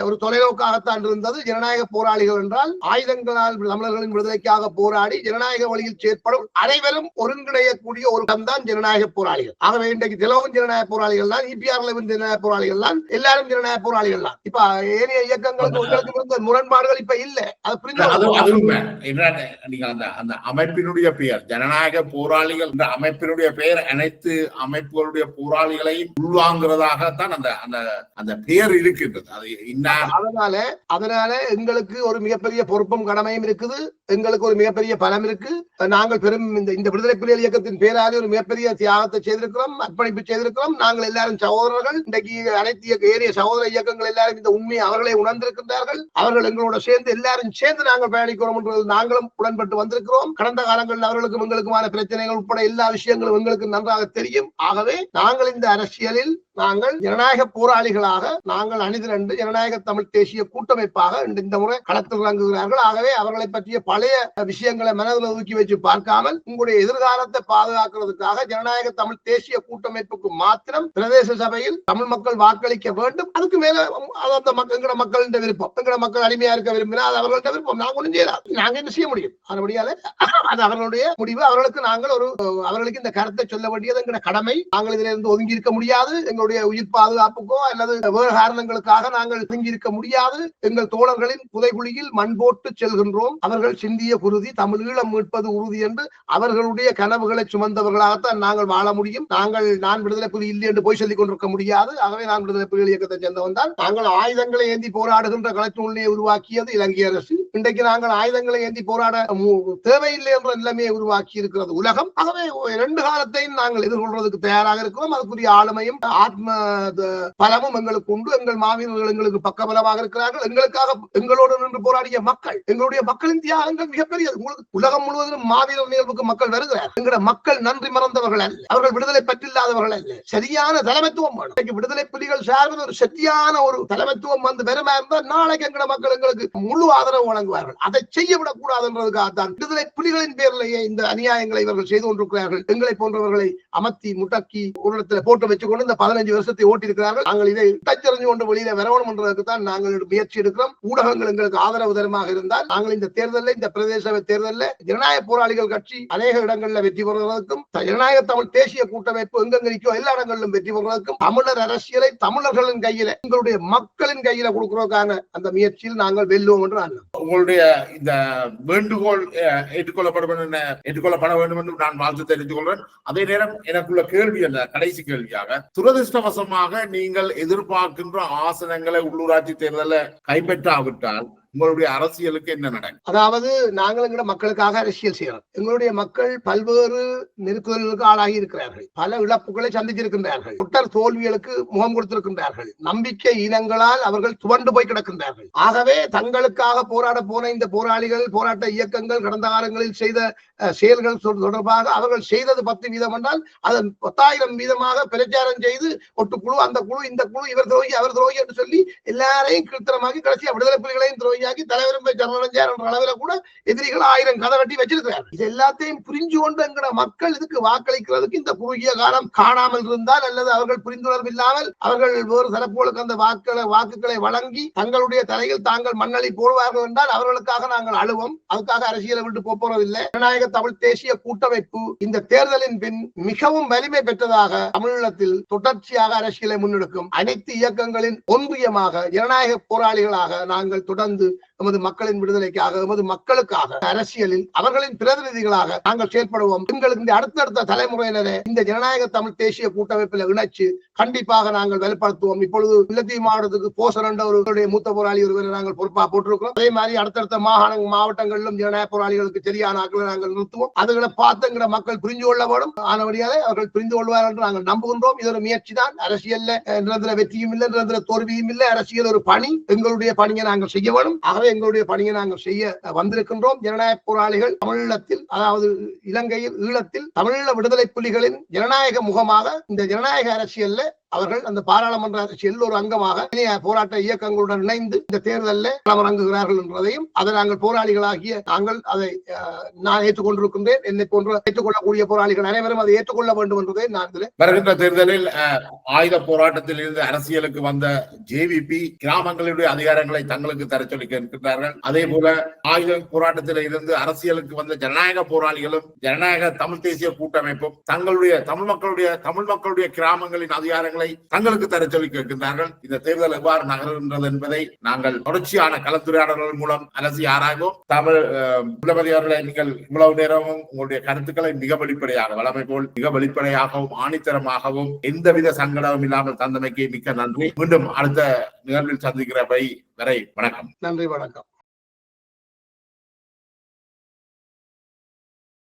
Speaker 2: ஒரு தொலைநோக்காகத்தான் இருந்தது. ஜனநாயக போராளிகள் என்றால் ஆயுதங்களால் தமிழர்களின் விடுதலைக்காக போராடி ஜனநாயக வழியில் செயற்படும் அனைவரும் ஒருங்கிணையக்கூடிய ஒரு தான் ஜனநாயக போராளிகள். ஆகவே இன்றைக்கு திலவும் ஜனநாயக போராளிகள் தான், இபிஆர்ல ஜனநாயக போராளிகள் தான், எல்லாரும் ஜனநாயக போராளிகள் தான். இப்ப ஏனைய இயக்கங்களுக்கு இருந்த முரண்பாடுகள் இப்ப இல்ல. அது புரிந்து
Speaker 1: அந்த அமைப்பினுடைய பெயர் ஜனநாயக போராளிகள் என்ற அமைப்பினுடைய பெயர் அனைத்து அமைப்புகளுடைய போராளிகளையும் உள்வாங்கிறதாகத்தான் அந்த பெயர் இருக்கின்றது.
Speaker 2: அதனால எங்களுக்கு ஒரு மிகப்பெரிய பொறுப்பும் கடமையும் இருக்குது. எங்களுக்கு ஒரு மிகப்பெரிய பலம் இருக்கு. நாங்கள் பெரும் இந்த விடுதலை புலிகள் இயக்கத்தின் பேராலே ஒரு மிகப்பெரிய தியாகத்தை செய்திருக்கிறோம், அர்ப்பணிப்பு செய்திருக்கிறோம். நாங்கள் எல்லாரும் சகோதரர்கள். இன்றைக்கு அனைத்து ஏரிய சகோதர இயக்கங்கள் எல்லாரும் இந்த உண்மையை அவர்களை உணர்ந்திருக்கின்றனர். இருக்கின்றார்கள். அவர்கள் எங்களோட சேர்ந்து எல்லாரும் சேர்ந்து நாங்கள் பயணிக்கிறோம் என்றது நாங்களும் உடன்பட்டு வந்திருக்கிறோம். கடந்த காலங்களில் அவர்களுக்கும் எங்களுக்குமான பிரச்சனைகள் உட்பட எல்லா விஷயங்களும் எங்களுக்கு நன்றாக தெரியும். ஆகவே நாங்கள் இந்த அரசியலில் நாங்கள் ஜனநாயக போராளிகளாக நாங்கள் அணிதிரண்டு ஜனநாயக தமிழ் தேசிய கூட்டமைப்பாக இந்த முறை களத்தில் இறங்குகிறார்கள். ஆகவே அவர்களை பற்றிய பழைய விஷயங்களை மனதில் ஒதுக்கி வச்சு பார்க்காமல் உங்களுடைய எதிர்காலத்தை பாதுகாக்கிறதுக்காக ஜனநாயக தமிழ் தேசிய கூட்டமைப்புக்கு மாத்திரம் பிரதேச சபையில் தமிழ் மக்கள் வாக்களிக்க வேண்டும். அதுக்கு மேல எங்கட மக்களின் விருப்பம், எங்கட மக்கள் அடிமையா இருக்க விரும்பினா அது அவர்கள்ட்ட விருப்பம். நாங்க ஒன்றும் செய்யலாம், நாங்க என்ன செய்ய முடியும்? அதன்படியால அது அவர்களுடைய முடிவு. அவர்களுக்கு நாங்கள் அவர்களுக்கு இந்த கருத்தை சொல்ல வேண்டியது எங்கட கடமை. நாங்கள் இதுல இருந்து ஒதுங்கி இருக்க முடியாது. எங்களுடைய உயிர் பாதுகாப்புக்கோ அல்லது வேறு காரணங்களுக்காக நாங்கள் ஒதுங்கி இருக்க முடியாது. எங்கள் தோழர்களின் புதைகுழியில் மண் போட்டு செல்கின்றோம். அவர்கள் சிந்திய குருதி தமிழீழம் மீட்பது உறுதி என்று அவர்களுடைய கனவுகளை சுமந்தவர்களாகத்தான் நாங்கள் வாழ முடியும். நான் விடுதலை புலி இல்லை என்று போய் சொல்லிக் கொண்டிருக்க முடியாது. ஆகவே நான் விடுதலை புலிகள் இயக்கத்தை சேர்ந்தவன் தான். நாங்கள் ஆயுதங்களை ஏந்தி போராடுகின்ற களச்சூழ்நிலையை உருவாக்கியது இலங்கை அரசு. இன்றைக்கு நாங்கள் ஆயுதங்களை ஏந்தி போராட தேவையில்லை என்ற நிலைமையை உருவாக்கி இருக்கிறது உலகம். ஆகவே இரண்டு காலத்தையும் நாங்கள் எதிர்கொள்வதற்கு தயாராக இருக்கிறோம். அதுக்குரிய ஆளுமையும் ஆத்ம பலமும் எங்களுக்கு உண்டு. எங்கள் மாவீரர்கள் எங்களுக்கு பக்கபலமாக இருக்கிறார்கள். எங்களுக்காக எங்களோடு நின்று போராடிய மக்கள், எங்களுடைய மக்களின் தியாகங்கள் மிகப்பெரியது. உலகம் முழுவதும் மாவீரர் நிகழ்வுக்கு மக்கள் வருகிறார். எங்களுடைய மக்கள் நன்றி மறந்தவர்கள் அல்ல, அவர்கள் விடுதலை பற்றில்லாதவர்கள் அல்ல. சரியான தலைமைத்துவம் வேணும். விடுதலை புலிகள் சார்பில் ஒரு சரியான ஒரு தலைமைத்துவம் வந்து வருமா இருந்தால் நாளைக்கு எங்கட மக்கள் எங்களுக்கு முழு ஆதரவு வழங்குவார்கள். அதை செய்யவிடக் கூடாது என்றதுக்காகத்தான் விடுதலை புலிகளின் பேரிலேயே இந்த அநியாயங்களை இவர்கள் செய்து கொண்டிருக்கிறார்கள். எங்களை போன்றவர்களை அமர்த்தி முட்டக்கி ஒரு இடத்துல போட்டு வச்சுக்கொண்டு இந்த 15 வருஷத்தை ஓட்டி இருக்கிறார்கள். நாங்கள் இதை தச்சறிஞ்சு கொண்டு வெளியில வரணும் என்றதுக்கு தான் நாங்கள் முயற்சி எடுக்கிறோம். ஊடகங்கள் எங்களுக்கு ஆதரவு தரமாக இருந்தால் நாங்கள் இந்த தேர்தலில், இந்த பிரதேச தேர்தலில் ஜனநாயக போராளிகள் கட்சி அநேக இடங்களில் வெற்றி பெறுவதற்கும், ஜனநாயக தமிழ் தேசிய கூட்டமைப்பு எங்கெங்க நிற்கோ எல்லா இடங்களிலும் வெற்றி பெறுவதற்கும், தமிழர் அரசியலை தமிழர்களின் கையில, எங்களுடைய மக்களின் கையில கொடுக்கிறதுக்கான அந்த முயற்சியில் நாங்கள் வெல்லுவோம் என்று நான்
Speaker 1: உங்களுடைய இந்த வேண்டுகோள் ஏற்றுக்கொள்ளப்பட வேண்டும் என்று நான் வாழ்த்து தெரிந்து கொள்றேன். அதே நேரம் எனக்குள்ள கேள்வி அல்ல, கடைசி கேள்வியாக, துரதிருஷ்டவசமாக நீங்கள் எதிர்பார்க்கின்ற ஆசனங்களை உள்ளூராட்சி தேர்தலில் கைப்பற்றாவிட்டால் உங்களுடைய அரசியலுக்கு என்ன நடக்கும்?
Speaker 2: அதாவது நாங்கள் எங்களோட மக்களுக்காக அரசியல் செய்யறோம். எங்களுடைய மக்கள் பல்வேறு நெருக்குதல்களுக்கு ஆளாகி இருக்கிறார்கள். பல இழப்புகளை சந்தித்திருக்கின்றார்கள். குட்டர் தோல்விகளுக்கு முகம் கொடுத்திருக்கின்றார்கள். நம்பிக்கை இனங்களால் அவர்கள் துவண்டு போய் கிடக்கின்றார்கள். ஆகவே தங்களுக்காக போராட போன இந்த போராளிகள், போராட்ட இயக்கங்கள் கடந்த காலங்களில் செய்த செயல்கள் தொடர்பாக அவர்கள் செய்தது 10 வீதம் என்றால் அதன் 10,000 வீதமாக பிரச்சாரம் செய்து ஒட்டு குழு, அந்த குழு, இந்த குழு, இவர் துரோகி அவர் துரோகி என்று சொல்லி எல்லாரையும் கிருத்திரமாக்கி கடைசியா விடுதலை புலிகளையும் துரோகியாக்கி தலைவரும் போய் ஜனநலஞ்சார் என்ற அளவில் கூட எதிரிகள் 1000 கதை கட்டி வச்சிருக்கிறார்கள். இது எல்லாத்தையும் புரிஞ்சு கொண்டு எங்கட மக்கள் இதுக்கு வாக்களிக்கிறதுக்கு இந்த குறுகிய காலம் காணாமல் இருந்தால் அல்லது அவர்கள் புரிந்துணர்வு இல்லாமல் அவர்கள் வேறு தரப்புகளுக்கு அந்த வாக்குகளை வழங்கி தங்களுடைய தலையில் தாங்கள் மண்ணளி போடுவார்கள் என்றால் அவர்களுக்காக நாங்கள் அழுவோம். அதுக்காக அரசியலை விட்டு போறதில்லை. ஜனநாயக தமிழ் தேசிய கூட்டமைப்பு இந்த தேர்தலின் பின் மிகவும் வலிமை பெற்றதாக தமிழகத்தில் தொடர்ச்சியாக அரசியலை முன்னெடுக்கும் அனைத்து இயக்கங்களின் ஒன்றியமாக ஜனநாயக போராளிகளாக நாங்கள் தொடர்ந்து எமது மக்களின் விடுதலைக்காக, எமது மக்களுக்காக அரசியலில் அவர்களின் பிரதிநிதிகளாக நாங்கள் செயல்படுவோம். எங்களுக்கு இந்த அடுத்தடுத்த தலைமுறையினரை இந்த ஜனநாயக தமிழ் தேசிய கூட்டமைப்பில் இணைச்சு கண்டிப்பாக நாங்கள் வெளிப்படுத்துவோம். இப்பொழுது முல்லைத்தீவு மாவட்டத்துக்கு போசன் என்ற ஒரு மூத்த போராளி ஒருவரை நாங்கள் பொறுப்பா போட்டிருக்கிறோம். அதே மாதிரி அடுத்தடுத்த மாவட்டங்களிலும் ஜனநாயக போராளிகளுக்கு சரியான ஆக்களை நாங்கள் நிறுத்துவோம். அதுகளை பார்த்து எங்கட மக்கள் புரிந்து கொள்ள வேண்டும். ஆனபடியாலே அவர்கள் புரிந்து கொள்வார்கள் என்று நாங்கள் நம்புகின்றோம். இது ஒரு முயற்சி தான். அரசியல்ல நிரந்தர வெற்றியும் இல்லை, நிரந்தர தோல்வியும் இல்லை. அரசியல் ஒரு பணி. எங்களுடைய பணியை நாங்கள் செய்ய வேண்டும். ஆகவே எங்களுடைய பணியை நாங்கள் செய்ய வந்திருக்கின்றோம். ஜனநாயக போராளிகள் தமிழீழத்தில், அதாவது இலங்கையில், ஈழத்தில் தமிழீழ விடுதலை புலிகளின் ஜனநாயக முகமாக இந்த ஜனநாயக அரசியல்ல அவர்கள் அந்த பாராளுமன்ற அரசியல் ஒரு அங்கமாக போராட்ட இயக்கங்களுடன் இணைந்து இந்த தேர்தலில் களமிறங்குகிறார்கள் என்பதையும் அதை நாங்கள் போராளிகளாகிய நாங்கள் அதை நான் ஏற்றுக்கொண்டிருக்கின்றேன். என்னை போன்ற ஏற்றுக்கொள்ளக்கூடிய போராளிகள் அனைவரும் அதை ஏற்றுக்கொள்ள வேண்டும் என்பதை நான்
Speaker 1: வருகின்ற தேர்தலில் ஆயுத போராட்டத்தில் இருந்து அரசியலுக்கு வந்த ஜேவிபி கிராமங்களுடைய அதிகாரங்களை தங்களுக்கு தர சொல்லி கேட்கின்றார்கள். அதே போல ஆயுத போராட்டத்தில் இருந்து அரசியலுக்கு வந்த ஜனநாயக போராளிகளும் ஜனநாயக தமிழ் தேசிய கூட்டமைப்பும் தங்களுடைய தமிழ் மக்களுடைய கிராமங்களின் அதிகாரங்கள் தங்களுக்கு தர சொல்லி கேட்கின்றார்கள். இந்த தேர்தல் எவ்வாறு நகர்கின்றது என்பதை நாங்கள் தொடர்ச்சியான கலந்துரையாடல்கள் மூலம் அலசி ஆராய்வோம். தமிழ் அவர்களை நீங்கள் இவ்வளவு நேரமும் உங்களுடைய கருத்துக்களை மிக வெளிப்படையாக, வளமை போல் மிக வெளிப்படையாகவும் ஆணித்தரமாகவும் எந்தவித சங்கடமும் இல்லாமல் தந்தமைக்கு மிக்க நன்றி. மீண்டும் அடுத்த நிகழ்வில் சந்திக்கிற வரை வணக்கம்.
Speaker 2: நன்றி, வணக்கம்.